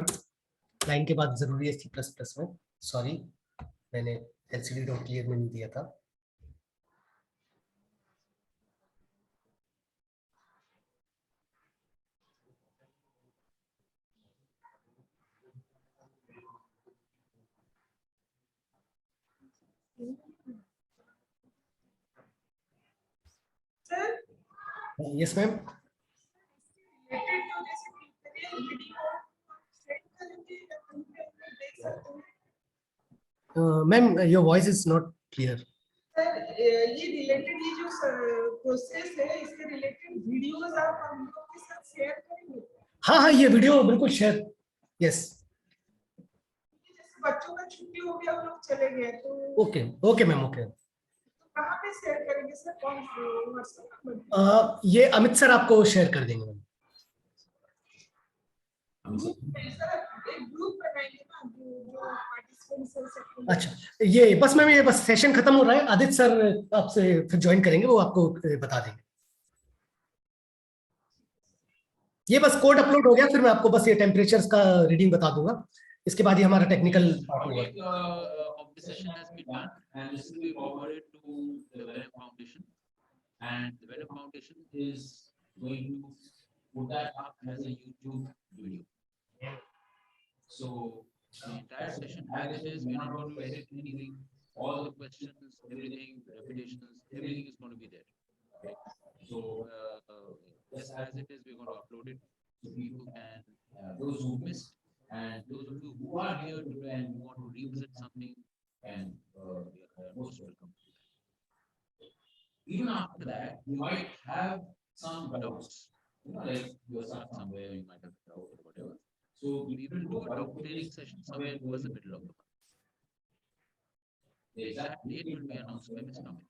लाइन के बाद जरूरी है C++ में, सॉरी मैंने lcd.clear में नहीं दिया था। Yes ma'am. Ma'am your voice is not clear. Sir ये रिलेटेड ये जो प्रोसेस है इसके रिलेटेड वीडियोस आप हम लोग के साथ शेयर करेंगे? हाँ ये वीडियो बिल्कुल शेयर, यस। जैसे बच्चों का छुट्टी हो गया वो लोग चले गए तो ओके मैम, ओके। तो कहाँ पे शेयर करेंगे सर, कौन व्हाट्सएप नंबर? ये अमित सर आपको शेयर कर देंगे मैम। एक ग्रुप बनाएंगे ना जो पार्टिसिपेंट्स हो सकते हैं। अच्छा ये बस सेशन खत्म हो रहा है, आदित्य सर आपसे फिर ज्वाइन करेंगे, वो आपको बता देंगे। ये बस कोड अपलोड हो गया, फिर मैं आपको बस ये टेम्परेचर्स का रीडिंग बता दूंगा, इसके बाद ये हमारा टेक्निकल पार्ट होगा। Of the session has been done, and this will be forwarded to the Web Foundation, and the Web Foundation is going to put that up as a YouTube video. So the entire session as it is, we're not going to edit anything. All the questions, everything, the repetitions, everything is going to be there. Okay? So just as it is, we're going to upload it so people can, those who missed, And those of you who are here today and you want to revisit something, and you're most welcome. Even after that, you might have some doubts. Like you're stuck somewhere, you might have a doubt or whatever. So we will do a doubt clearing session somewhere towards the middle of the month. The exact date will be announced by Mr. Amit.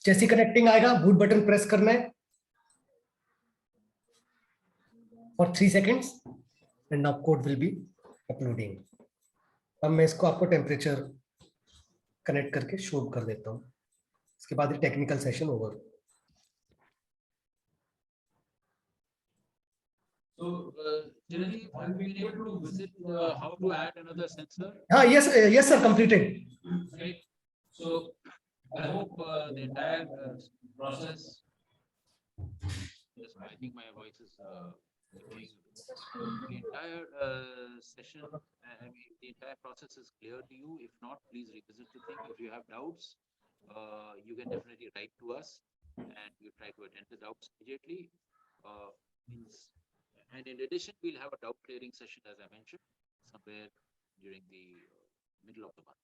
जैसे connecting आएगा boot button press करना है for 3 seconds and now code will be uploading. अब मैं इसको आपको temperature connect करके show कर देता हूँ. इसके बाद technical session over. So, Chiranjeev, have you been able to visit how to add another sensor? Yes sir, completed. Right. So I hope the entire process. Yes, I think my voice is going. The entire session, I mean, the entire process is clear to you. If not, please revisit the thing. If you have doubts, you can definitely write to us, and we try to attend the doubts immediately. And in addition, we'll have a doubt clearing session, as I mentioned, somewhere during the middle of the month.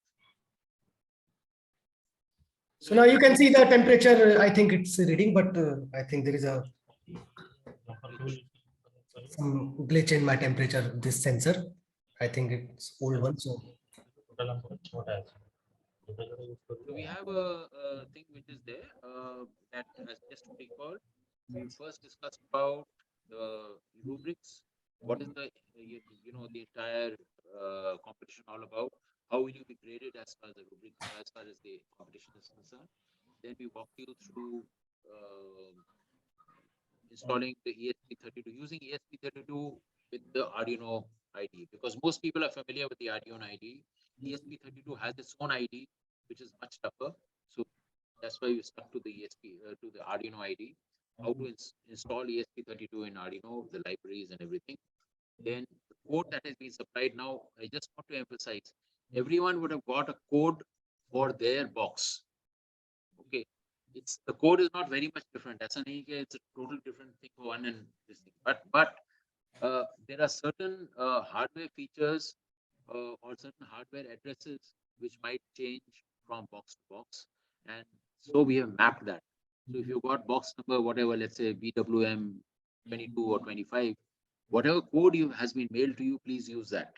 So now you can see the temperature. I think it's reading, but I think there is some glitch in my temperature, this sensor. I think it's old one. So we have a thing which is there that has just to be called. We first discussed about the rubrics. What is the the entire competition all about? How will you be graded as far as the rubric, as far as the competition is concerned? Then we walk you through installing the ESP32, using ESP32 with the Arduino IDE, because most people are familiar with the Arduino IDE. ESP32 has its own IDE, which is much tougher. So that's why we stuck to the to the Arduino IDE. How to install ESP32 in Arduino, the libraries and everything. Then the code that has been supplied now, I just want to emphasize, everyone would have got a code for their box. Okay, the code is not very much different. That's it's a total different thing for one and this thing. But there are certain hardware features or certain hardware addresses which might change from box to box, and so we have mapped that. So if you've got box number, whatever, let's say BWM 22 or 25, whatever code has been mailed to you, please use that.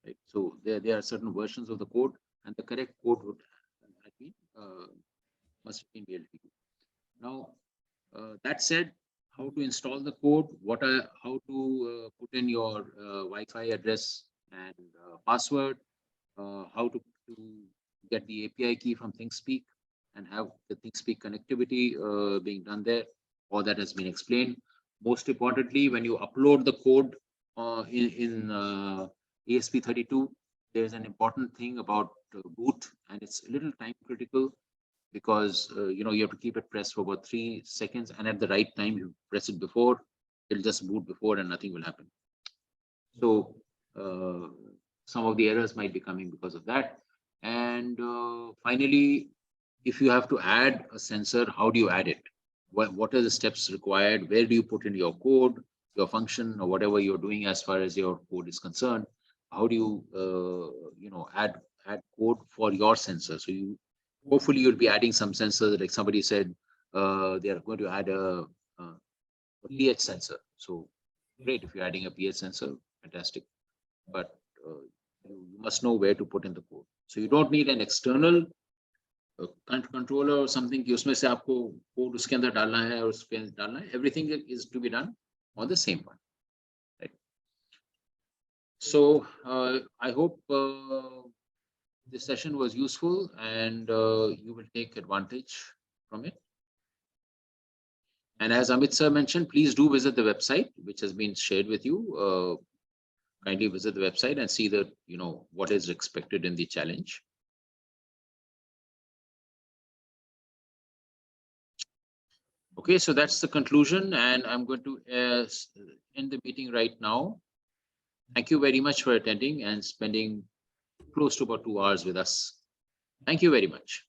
Right? So there are certain versions of the code, and the correct code would have been must be mailed to you. Now, that said, how to install the code, how to put in your Wi-Fi address and password, how to get the API key from ThinkSpeak and have the ThinkSpeak connectivity being done there, all that has been explained. Most importantly, when you upload the code in ESP32, there's an important thing about boot, and it's a little time critical because you have to keep it pressed for about 3 seconds, and at the right time you press it before, it'll just boot before and nothing will happen. So some of the errors might be coming because of that. And finally, if you have to add a sensor, how do you add it? What are the steps required? Where do you put in your code, your function, or whatever you're doing as far as your code is concerned? How do you add code for your sensor? So hopefully you'll be adding some sensors, like somebody said they are going to add a pH sensor. So great, if you're adding a pH sensor, fantastic. But you must know where to put in the code. So you don't need an external controller or something कि उसमें से आपको code उसके अंदर डालना है और उसके अंदर डालना है. Everything is to be done on the same one. Right? So I hope this session was useful and you will take advantage from it. And as Amit sir mentioned, please do visit the website, which has been shared with you. Kindly visit the website and see what is expected in the challenge. Okay, so that's the conclusion, and I'm going to end the meeting right now. Thank you very much for attending and spending close to about 2 hours with us. Thank you very much.